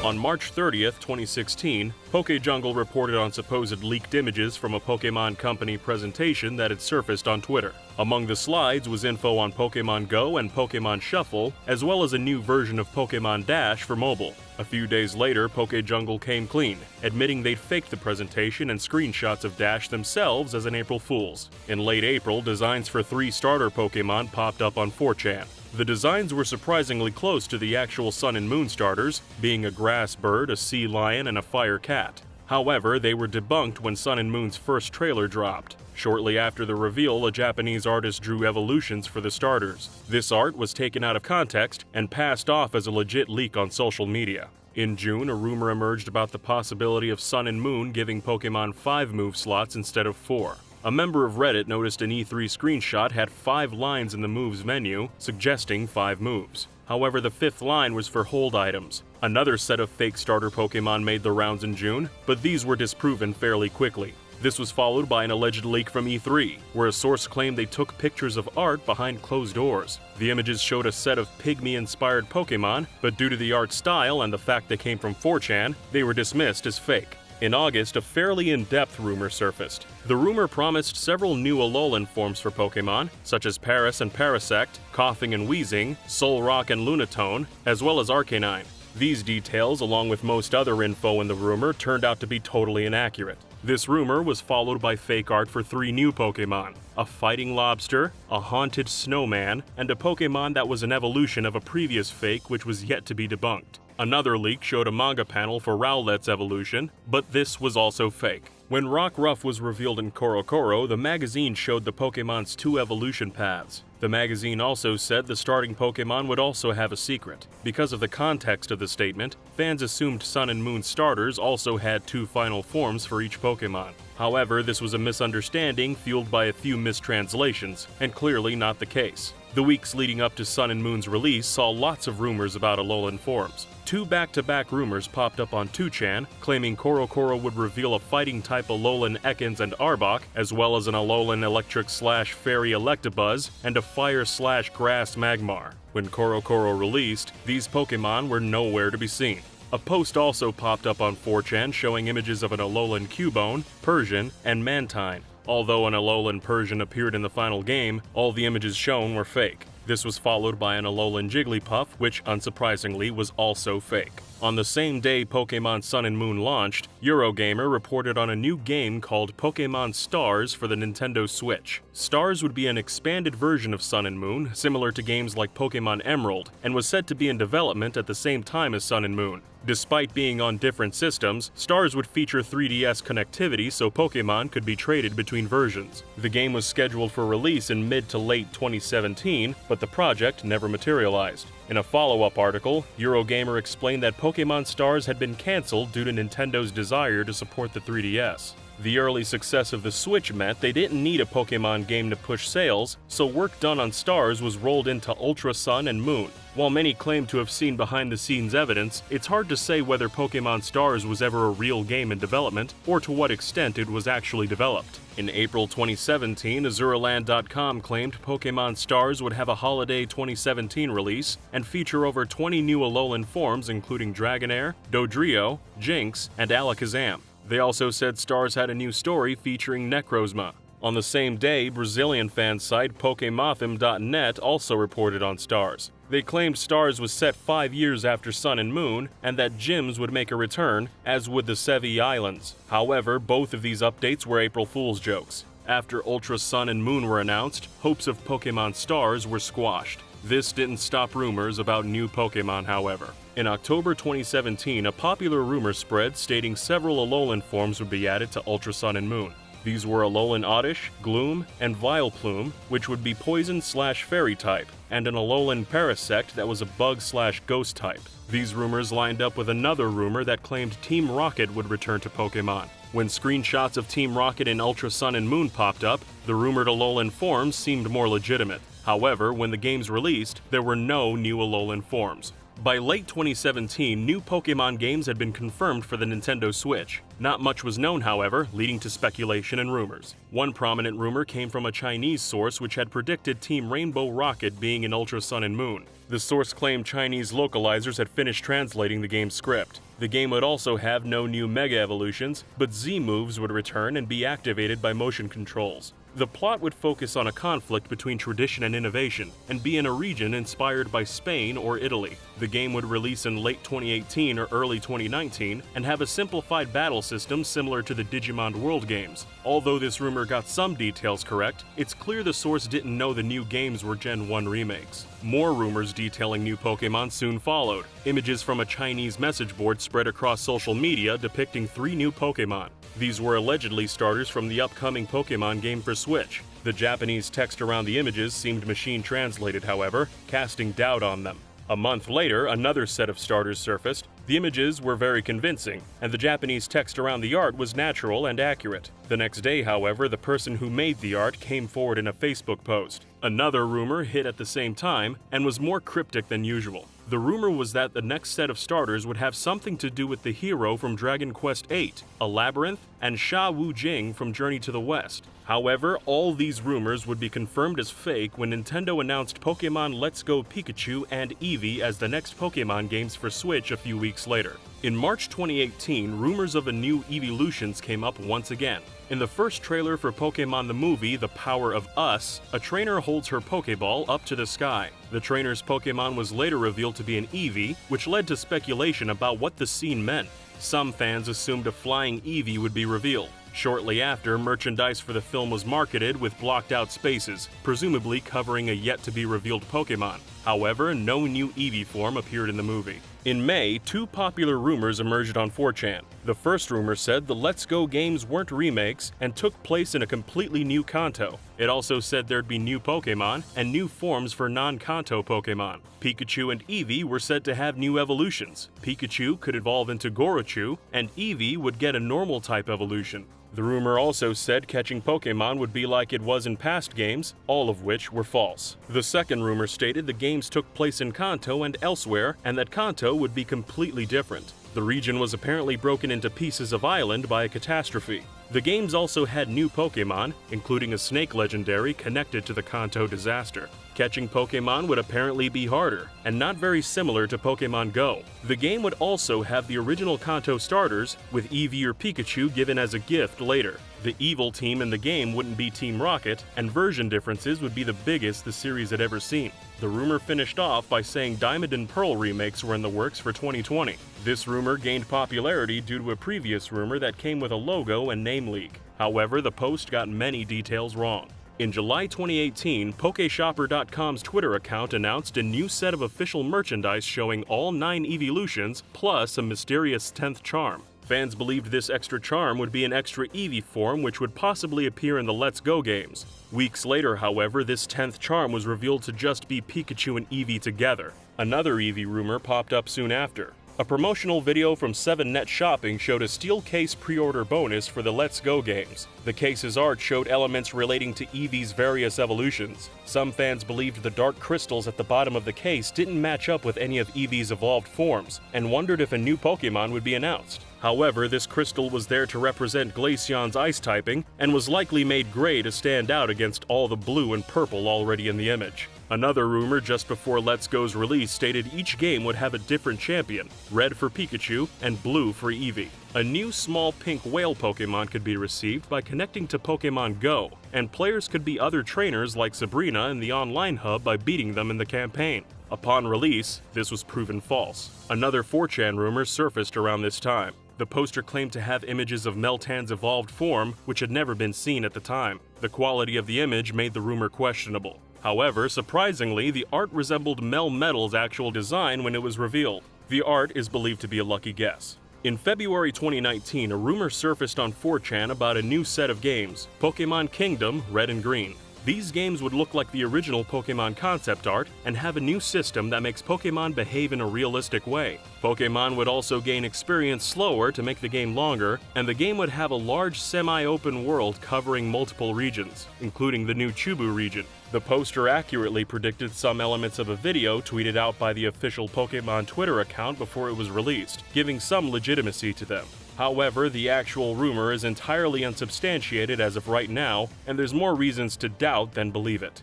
On March 30th, 2016, PokeJungle reported on supposed leaked images from a Pokemon Company presentation that had surfaced on Twitter. Among the slides was info on Pokemon Go and Pokemon Shuffle, as well as a new version of Pokemon Dash for mobile. A few days later, PokeJungle came clean, admitting they'd faked the presentation and screenshots of Dash themselves as an April Fool's. In late April, designs for 3 starter Pokemon popped up on 4chan. The designs were surprisingly close to the actual Sun and Moon starters, being a grass bird, a sea lion, and a fire cat. However, they were debunked when Sun and Moon's first trailer dropped. Shortly after the reveal, a Japanese artist drew evolutions for the starters. This art was taken out of context and passed off as a legit leak on social media. In June, a rumor emerged about the possibility of Sun and Moon giving Pokemon 5 move slots instead of 4. A member of Reddit noticed an E3 screenshot had 5 lines in the moves menu, suggesting 5 moves. However, the 5th line was for hold items. Another set of fake starter Pokemon made the rounds in June, but these were disproven fairly quickly. This was followed by an alleged leak from E3, where a source claimed they took pictures of art behind closed doors. The images showed a set of pygmy-inspired Pokemon, but due to the art style and the fact they came from 4chan, they were dismissed as fake. In August, a fairly in-depth rumor surfaced. The rumor promised several new Alolan forms for Pokemon, such as Paras and Parasect, Coughing and Wheezing, Solrock and Lunatone, as well as Arcanine. These details, along with most other info in the rumor, turned out to be totally inaccurate. This rumor was followed by fake art for 3 new Pokemon: a fighting lobster, a haunted snowman, and a Pokemon that was an evolution of a previous fake which was yet to be debunked. Another leak showed a manga panel for Rowlet's evolution, but this was also fake. When Rockruff was revealed in Korokoro, the magazine showed the Pokemon's 2 evolution paths. The magazine also said the starting Pokemon would also have a secret. Because of the context of the statement, fans assumed Sun and Moon starters also had 2 final forms for each Pokemon. However, this was a misunderstanding fueled by a few mistranslations, and clearly not the case. The weeks leading up to Sun and Moon's release saw lots of rumors about Alolan forms. 2 back-to-back rumors popped up on 2chan, claiming Korokoro would reveal a fighting-type Alolan Ekans and Arbok, as well as an Alolan Electric/Fairy Electabuzz, and a Fire/Grass Magmar. When Korokoro released, these Pokemon were nowhere to be seen. A post also popped up on 4chan showing images of an Alolan Cubone, Persian, and Mantine. Although an Alolan Persian appeared in the final game, all the images shown were fake. This was followed by an Alolan Jigglypuff, which, unsurprisingly, was also fake. On the same day Pokemon Sun and Moon launched, Eurogamer reported on a new game called Pokemon Stars for the Nintendo Switch. Stars would be an expanded version of Sun and Moon, similar to games like Pokemon Emerald, and was said to be in development at the same time as Sun and Moon. Despite being on different systems, Stars would feature 3DS connectivity so Pokemon could be traded between versions. The game was scheduled for release in mid to late 2017, but the project never materialized. In a follow-up article, Eurogamer explained that Pokemon Stars had been cancelled due to Nintendo's desire to support the 3DS. The early success of the Switch meant they didn't need a Pokemon game to push sales, so work done on Stars was rolled into Ultra Sun and Moon. While many claim to have seen behind-the-scenes evidence, it's hard to say whether Pokemon Stars was ever a real game in development, or to what extent it was actually developed. In April 2017, Azuraland.com claimed Pokemon Stars would have a holiday 2017 release and feature over 20 new Alolan forms including Dragonair, Dodrio, Jynx, and Alakazam. They also said Stars had a new story featuring Necrozma. On the same day, Brazilian fan site Pokemothim.net also reported on Stars. They claimed Stars was set 5 years after Sun and Moon, and that gyms would make a return, as would the Sevi Islands. However, both of these updates were April Fool's jokes. After Ultra Sun and Moon were announced, hopes of Pokemon Stars were squashed. This didn't stop rumors about new Pokemon, however. In October 2017, a popular rumor spread stating several Alolan forms would be added to Ultra Sun and Moon. These were Alolan Oddish, Gloom, and Vileplume, which would be Poison/Fairy type, and an Alolan Parasect that was a Bug/Ghost type. These rumors lined up with another rumor that claimed Team Rocket would return to Pokemon. When screenshots of Team Rocket in Ultra Sun and Moon popped up, the rumored Alolan forms seemed more legitimate. However, when the games released, there were no new Alolan forms. By late 2017, new Pokemon games had been confirmed for the Nintendo Switch. Not much was known, however, leading to speculation and rumors. One prominent rumor came from a Chinese source which had predicted Team Rainbow Rocket being in Ultra Sun and Moon. The source claimed Chinese localizers had finished translating the game's script. The game would also have no new Mega Evolutions, but Z-moves would return and be activated by motion controls. The plot would focus on a conflict between tradition and innovation, and be in a region inspired by Spain or Italy. The game would release in late 2018 or early 2019, and have a simplified battle system similar to the Digimon World games. Although this rumor got some details correct, it's clear the source didn't know the new games were Gen 1 remakes. More rumors detailing new Pokemon soon followed. Images from a Chinese message board spread across social media depicting 3 new Pokemon. These were allegedly starters from the upcoming Pokemon game for Switch. The Japanese text around the images seemed machine translated, however, casting doubt on them. A month later, another set of starters surfaced. The images were very convincing, and the Japanese text around the art was natural and accurate. The next day, however, the person who made the art came forward in a Facebook post. Another rumor hit at the same time and was more cryptic than usual. The rumor was that the next set of starters would have something to do with the hero from Dragon Quest VIII, a Labyrinth, and Sha Wu Jing from Journey to the West. However, all these rumors would be confirmed as fake when Nintendo announced Pokemon Let's Go Pikachu and Eevee as the next Pokemon games for Switch a few weeks later. In March 2018, rumors of a new Eeveelutions came up once again. In the first trailer for Pokemon the movie, The Power of Us, a trainer holds her Pokeball up to the sky. The trainer's Pokemon was later revealed to be an Eevee, which led to speculation about what the scene meant. Some fans assumed a flying Eevee would be revealed. Shortly after, merchandise for the film was marketed with blocked-out spaces, presumably covering a yet-to-be-revealed Pokemon. However, no new Eevee form appeared in the movie. In May, 2 popular rumors emerged on 4chan. The first rumor said the Let's Go games weren't remakes and took place in a completely new Kanto. It also said there'd be new Pokemon and new forms for non-Kanto Pokemon. Pikachu and Eevee were said to have new evolutions. Pikachu could evolve into Gorochu, and Eevee would get a normal type evolution. The rumor also said catching Pokemon would be like it was in past games, all of which were false. The second rumor stated the games took place in Kanto and elsewhere, and that Kanto would be completely different. The region was apparently broken into pieces of island by a catastrophe. The games also had new Pokemon, including a snake legendary connected to the Kanto disaster. Catching Pokemon would apparently be harder, and not very similar to Pokemon Go. The game would also have the original Kanto starters, with Eevee or Pikachu given as a gift later. The evil team in the game wouldn't be Team Rocket, and version differences would be the biggest the series had ever seen. The rumor finished off by saying Diamond and Pearl remakes were in the works for 2020. This rumor gained popularity due to a previous rumor that came with a logo and name leak. However, the post got many details wrong. In July 2018, PokeShopper.com's Twitter account announced a new set of official merchandise showing all 9 Eeveelutions plus a mysterious 10th charm. Fans believed this extra charm would be an extra Eevee form which would possibly appear in the Let's Go games. Weeks later, however, this 10th charm was revealed to just be Pikachu and Eevee together. Another Eevee rumor popped up soon after. A promotional video from 7net Shopping showed a steel case pre-order bonus for the Let's Go games. The case's art showed elements relating to Eevee's various evolutions. Some fans believed the dark crystals at the bottom of the case didn't match up with any of Eevee's evolved forms, and wondered if a new Pokemon would be announced. However, this crystal was there to represent Glaceon's ice typing, and was likely made gray to stand out against all the blue and purple already in the image. Another rumor just before Let's Go's release stated each game would have a different champion, red for Pikachu and blue for Eevee. A new small pink whale Pokemon could be received by connecting to Pokemon Go, and players could be other trainers like Sabrina in the online hub by beating them in the campaign. Upon release, this was proven false. Another 4chan rumor surfaced around this time. The poster claimed to have images of Meltan's evolved form, which had never been seen at the time. The quality of the image made the rumor questionable. However, surprisingly, the art resembled Melmetal's actual design when it was revealed. The art is believed to be a lucky guess. In February 2019, a rumor surfaced on 4chan about a new set of games, Pokémon Kingdom Red and Green. These games would look like the original Pokémon concept art and have a new system that makes Pokémon behave in a realistic way. Pokémon would also gain experience slower to make the game longer, and the game would have a large semi-open world covering multiple regions, including the new Chubu region. The poster accurately predicted some elements of a video tweeted out by the official Pokémon Twitter account before it was released, giving some legitimacy to them. However, the actual rumor is entirely unsubstantiated as of right now, and there's more reasons to doubt than believe it.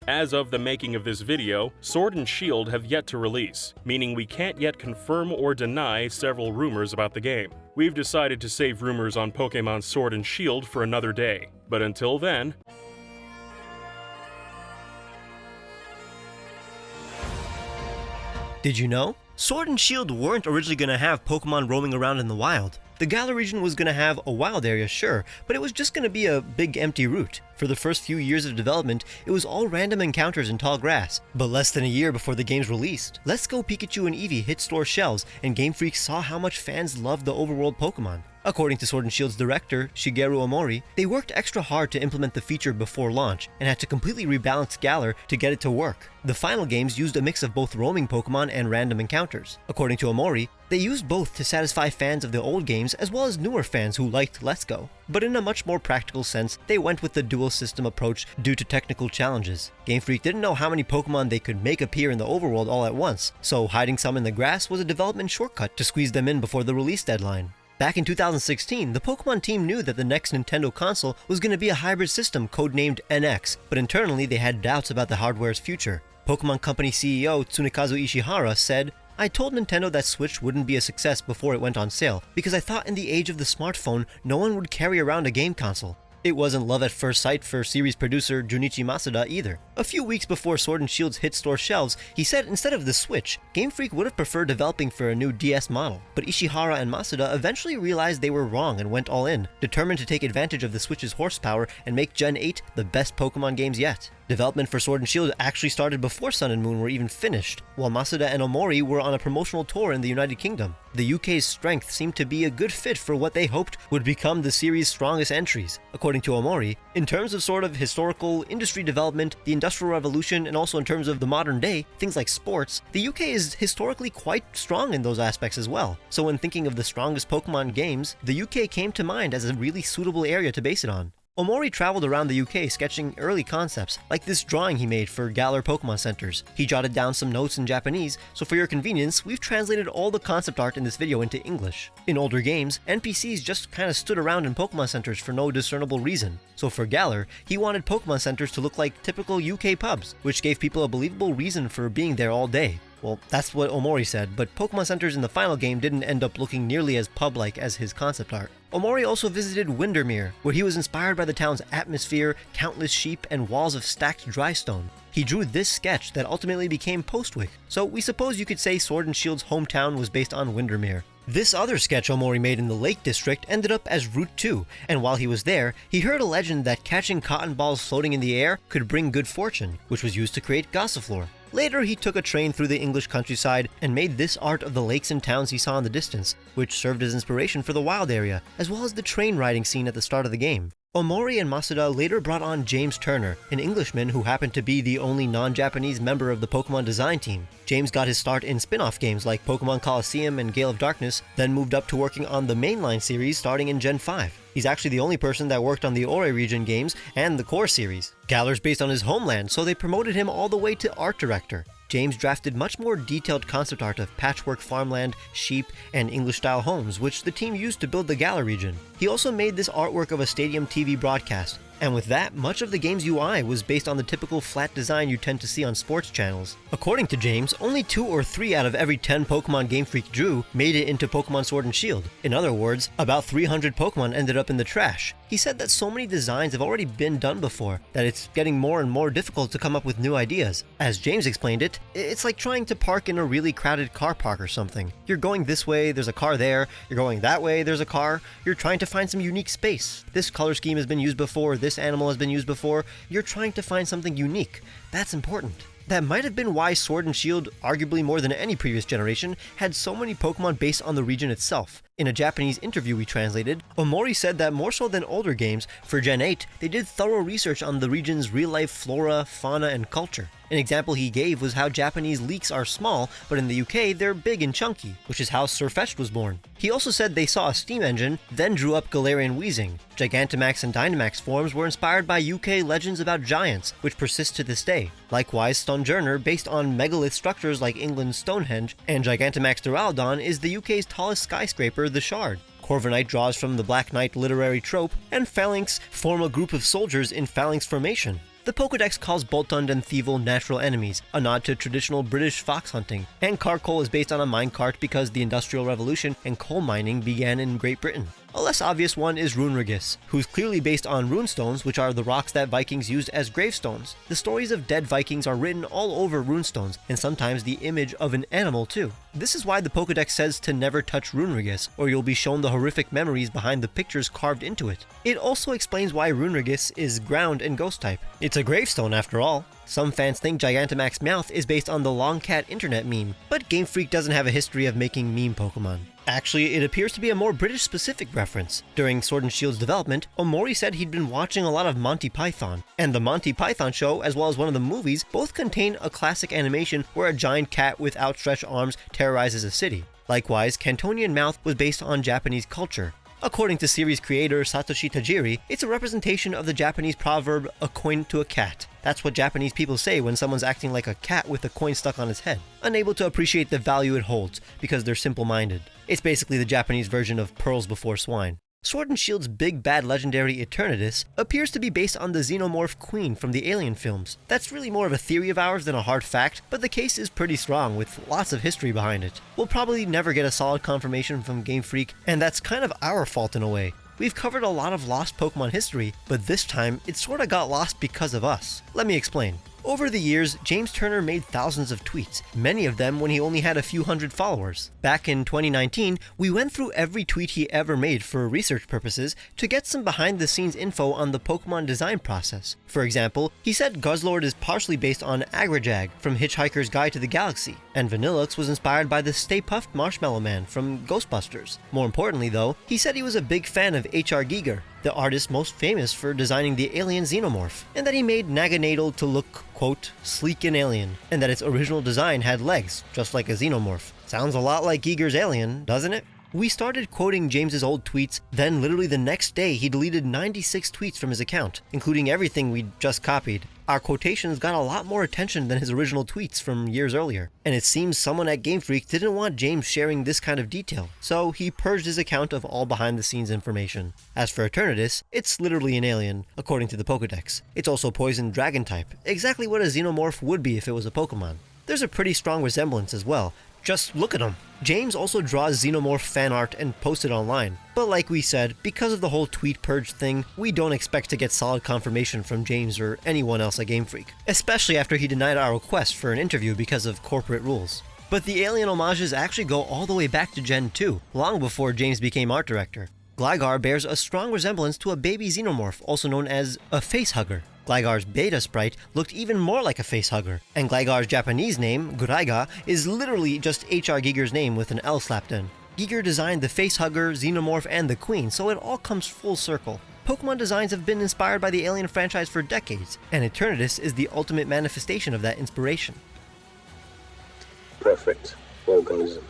As of the making of this video, Sword and Shield have yet to release, meaning we can't yet confirm or deny several rumors about the game. We've decided to save rumors on Pokémon Sword and Shield for another day, but until then, did you know? Sword and Shield weren't originally going to have Pokemon roaming around in the wild. The Galar region was going to have a wild area, sure, but it was just going to be a big empty route. For the first few years of development, it was all random encounters in tall grass. But less than a year before the game's released, Let's Go Pikachu and Eevee hit store shelves, and Game Freak saw how much fans loved the overworld Pokemon. According to Sword and Shield's director, Shigeru Omori, they worked extra hard to implement the feature before launch, and had to completely rebalance Galar to get it to work. The final games used a mix of both roaming Pokemon and random encounters. According to Omori, they used both to satisfy fans of the old games as well as newer fans who liked Let's Go. But in a much more practical sense, they went with the dual system approach due to technical challenges. Game Freak didn't know how many Pokemon they could make appear in the overworld all at once, so hiding some in the grass was a development shortcut to squeeze them in before the release deadline. Back in 2016, the Pokemon team knew that the next Nintendo console was going to be a hybrid system codenamed NX, but internally they had doubts about the hardware's future. Pokemon Company CEO Tsunekazu Ishihara said, "I told Nintendo that Switch wouldn't be a success before it went on sale, because I thought in the age of the smartphone, no one would carry around a game console." It wasn't love at first sight for series producer Junichi Masuda either. A few weeks before Sword and Shield's hit store shelves, he said instead of the Switch, Game Freak would have preferred developing for a new DS model. But Ishihara and Masuda eventually realized they were wrong and went all in, determined to take advantage of the Switch's horsepower and make Gen 8 the best Pokemon games yet. Development for Sword and Shield actually started before Sun and Moon were even finished, while Masuda and Omori were on a promotional tour in the United Kingdom. The UK's strength seemed to be a good fit for what they hoped would become the series' strongest entries. According to Omori, in terms of sort of historical industry development, the Industrial Revolution, and also in terms of the modern day, things like sports, the UK is historically quite strong in those aspects as well. So when thinking of the strongest Pokemon games, the UK came to mind as a really suitable area to base it on. Omori traveled around the UK sketching early concepts, like this drawing he made for Galar Pokemon Centers. He jotted down some notes in Japanese, so for your convenience, we've translated all the concept art in this video into English. In older games, NPCs just kinda stood around in Pokemon Centers for no discernible reason. So for Galar, he wanted Pokemon Centers to look like typical UK pubs, which gave people a believable reason for being there all day. Well, that's what Omori said, but Pokemon Centers in the final game didn't end up looking nearly as pub-like as his concept art. Omori also visited Windermere, where he was inspired by the town's atmosphere, countless sheep, and walls of stacked dry stone. He drew this sketch that ultimately became Postwick, so we suppose you could say Sword and Shield's hometown was based on Windermere. This other sketch Omori made in the Lake District ended up as Route 2, and while he was there, he heard a legend that catching cotton balls floating in the air could bring good fortune, which was used to create Gossifleur. Later, he took a train through the English countryside and made this art of the lakes and towns he saw in the distance, which served as inspiration for the wild area, as well as the train riding scene at the start of the game. Omori and Masuda later brought on James Turner, an Englishman who happened to be the only non-Japanese member of the Pokemon design team. James got his start in spin-off games like Pokemon Coliseum and Gale of Darkness, then moved up to working on the mainline series starting in Gen 5. He's actually the only person that worked on the Ore region games and the core series. Galar's based on his homeland, so they promoted him all the way to art director. James drafted much more detailed concept art of patchwork farmland, sheep, and English-style homes, which the team used to build the Galar region. He also made this artwork of a stadium TV broadcast. And with that, much of the game's UI was based on the typical flat design you tend to see on sports channels. According to James, only 2 or 3 out of every 10 Pokemon Game Freak drew made it into Pokemon Sword and Shield. In other words, about 300 Pokemon ended up in the trash. He said that so many designs have already been done before, that it's getting more and more difficult to come up with new ideas. As James explained it, it's like trying to park in a really crowded car park or something. You're going this way, there's a car there, you're going that way, there's a car, you're trying to find some unique space. This color scheme has been used before, this animal has been used before. You're trying to find something unique. That's important. That might have been why Sword and Shield, arguably more than any previous generation, had so many Pokemon based on the region itself. In a Japanese interview we translated, Omori said that more so than older games, for Gen 8, they did thorough research on the region's real-life flora, fauna, and culture. An example he gave was how Japanese leeks are small, but in the UK they're big and chunky, which is how Sirfetch'd was born. He also said they saw a steam engine, then drew up Galarian Weezing. Gigantamax and Dynamax forms were inspired by UK legends about giants, which persist to this day. Likewise, Stonjourner, based on megalith structures like England's Stonehenge, and Gigantamax Duraludon is the UK's tallest skyscraper, the Shard. Corviknight draws from the Black Knight literary trope, and Phalanx form a group of soldiers in phalanx formation. The Pokédex calls Boltund and Thievul natural enemies, a nod to traditional British fox hunting, and Carcoal is based on a minecart because the Industrial Revolution and coal mining began in Great Britain. A less obvious one is Runerigus, who's clearly based on runestones, which are the rocks that Vikings used as gravestones. The stories of dead Vikings are written all over runestones, and sometimes the image of an animal too. This is why the Pokédex says to never touch Runerigus, or you'll be shown the horrific memories behind the pictures carved into it. It also explains why Runerigus is ground and ghost type. It's a gravestone after all. Some fans think Gigantamax Meowth is based on the Longcat internet meme, but Game Freak doesn't have a history of making meme Pokemon. Actually, it appears to be a more British-specific reference. During Sword and Shield's development, Omori said he'd been watching a lot of Monty Python, and the Monty Python show, as well as one of the movies, both contain a classic animation where a giant cat with outstretched arms terrorizes a city. Likewise, Cantonian Mouth was based on Japanese culture. According to series creator Satoshi Tajiri, it's a representation of the Japanese proverb, "a coin to a cat." That's what Japanese people say when someone's acting like a cat with a coin stuck on his head, unable to appreciate the value it holds because they're simple-minded. It's basically the Japanese version of pearls before swine. Sword and Shield's big bad legendary Eternatus appears to be based on the Xenomorph Queen from the Alien films. That's really more of a theory of ours than a hard fact, but the case is pretty strong with lots of history behind it. We'll probably never get a solid confirmation from Game Freak, and that's kind of our fault in a way. We've covered a lot of lost Pokemon history, but this time it sorta got lost because of us. Let me explain. Over the years, James Turner made thousands of tweets, many of them when he only had a few hundred followers. Back in 2019, we went through every tweet he ever made for research purposes to get some behind-the-scenes info on the Pokemon design process. For example, he said Guzzlord is partially based on Agrajag from Hitchhiker's Guide to the Galaxy, and Vanillux was inspired by the Stay Puft Marshmallow Man from Ghostbusters. More importantly though, he said he was a big fan of H.R. Giger, the artist most famous for designing the alien Xenomorph, and that he made Naganadel to look, quote, sleek and alien, and that its original design had legs, just like a Xenomorph. Sounds a lot like Giger's alien, doesn't it? We started quoting James's old tweets, then literally the next day he deleted 96 tweets from his account, including everything we'd just copied. Our quotations got a lot more attention than his original tweets from years earlier, and it seems someone at Game Freak didn't want James sharing this kind of detail, so he purged his account of all behind-the-scenes information. As for Eternatus, it's literally an alien, according to the Pokédex. It's also poison dragon type, exactly what a Xenomorph would be if it was a Pokemon. There's a pretty strong resemblance as well. Just look at him. James also draws Xenomorph fan art and posts it online. But like we said, because of the whole tweet purge thing, we don't expect to get solid confirmation from James or anyone else at Game Freak, especially after he denied our request for an interview because of corporate rules. But the alien homages actually go all the way back to Gen 2, long before James became art director. Gligar bears a strong resemblance to a baby Xenomorph, also known as a facehugger. Gligar's beta sprite looked even more like a facehugger, and Gligar's Japanese name, Guraiga, is literally just H.R. Giger's name with an L slapped in. Giger designed the facehugger, Xenomorph, and the Queen, so it all comes full circle. Pokemon designs have been inspired by the Alien franchise for decades, and Eternatus is the ultimate manifestation of that inspiration. Perfect organism.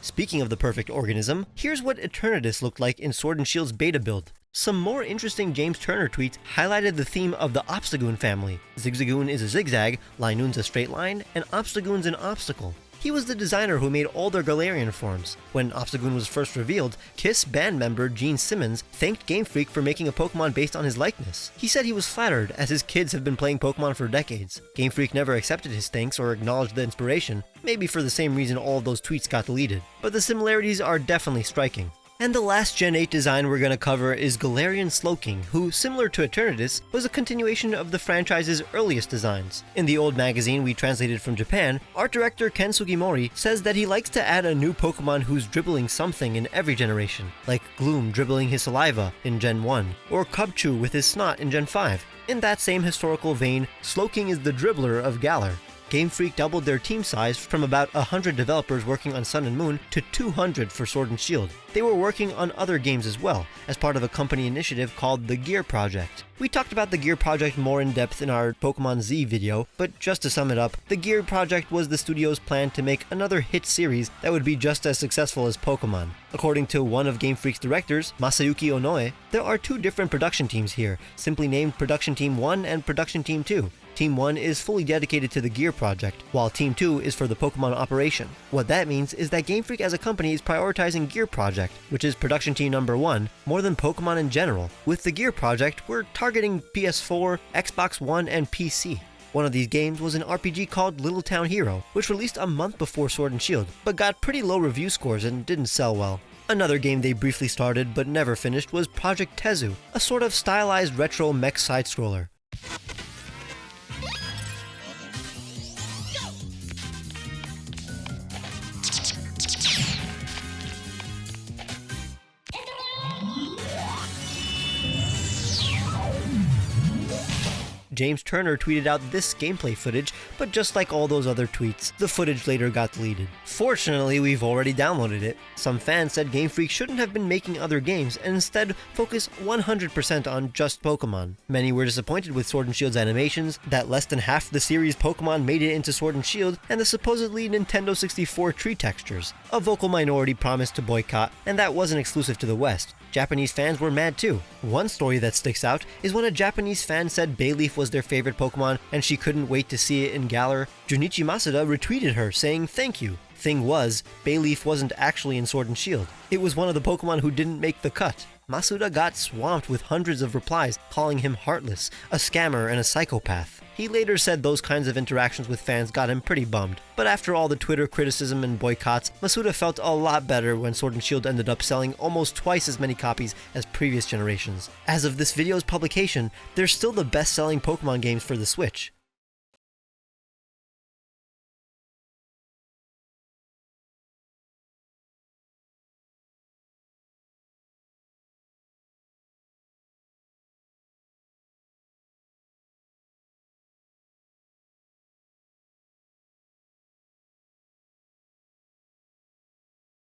Speaking of the perfect organism, here's what Eternatus looked like in Sword and Shield's beta build. Some more interesting James Turner tweets highlighted the theme of the Obstagoon family. Zigzagoon is a zigzag, Linoon's a straight line, and Obstagoon's an obstacle. He was the designer who made all their Galarian forms. When Obstagoon was first revealed, KISS band member Gene Simmons thanked Game Freak for making a Pokemon based on his likeness. He said he was flattered, as his kids have been playing Pokemon for decades. Game Freak never accepted his thanks or acknowledged the inspiration, maybe for the same reason all of those tweets got deleted. But the similarities are definitely striking. And the last Gen 8 design we're going to cover is Galarian Slowking, who, similar to Eternatus, was a continuation of the franchise's earliest designs. In the old magazine we translated from Japan, art director Ken Sugimori says that he likes to add a new Pokemon who's dribbling something in every generation, like Gloom dribbling his saliva in Gen 1, or Cubchoo with his snot in Gen 5. In that same historical vein, Slowking is the dribbler of Galar. Game Freak doubled their team size from about 100 developers working on Sun and Moon to 200 for Sword and Shield. They were working on other games as well, as part of a company initiative called the Gear Project. We talked about the Gear Project more in depth in our Pokemon Z video, but just to sum it up, the Gear Project was the studio's plan to make another hit series that would be just as successful as Pokemon. According to one of Game Freak's directors, Masayuki Onoe, there are two different production teams here, simply named Production Team 1 and Production Team 2. Team 1 is fully dedicated to the Gear Project, while Team 2 is for the Pokemon operation. What that means is that Game Freak as a company is prioritizing Gear Project, which is Production Team number 1, more than Pokemon in general. With the Gear Project, we're targeting PS4, Xbox One, and PC. One of these games was an RPG called Little Town Hero, which released a month before Sword and Shield, but got pretty low review scores and didn't sell well. Another game they briefly started but never finished was Project Tezu, a sort of stylized retro mech side-scroller. James Turner tweeted out this gameplay footage, but just like all those other tweets, the footage later got deleted. Fortunately, we've already downloaded it. Some fans said Game Freak shouldn't have been making other games and instead focus 100% on just Pokemon. Many were disappointed with Sword and Shield's animations, that less than half the series Pokemon made it into Sword and Shield, and the supposedly Nintendo 64 tree textures. A vocal minority promised to boycott, and that wasn't exclusive to the West. Japanese fans were mad too. One story that sticks out is when a Japanese fan said Bayleaf was their favorite Pokemon and she couldn't wait to see it in Galar. Junichi Masuda retweeted her saying thank you. Thing was, Bayleaf wasn't actually in Sword and Shield. It was one of the Pokemon who didn't make the cut. Masuda got swamped with hundreds of replies calling him heartless, a scammer, and a psychopath. He later said those kinds of interactions with fans got him pretty bummed, but after all the Twitter criticism and boycotts, Masuda felt a lot better when Sword and Shield ended up selling almost twice as many copies as previous generations. As of this video's publication, they're still the best-selling Pokemon games for the Switch.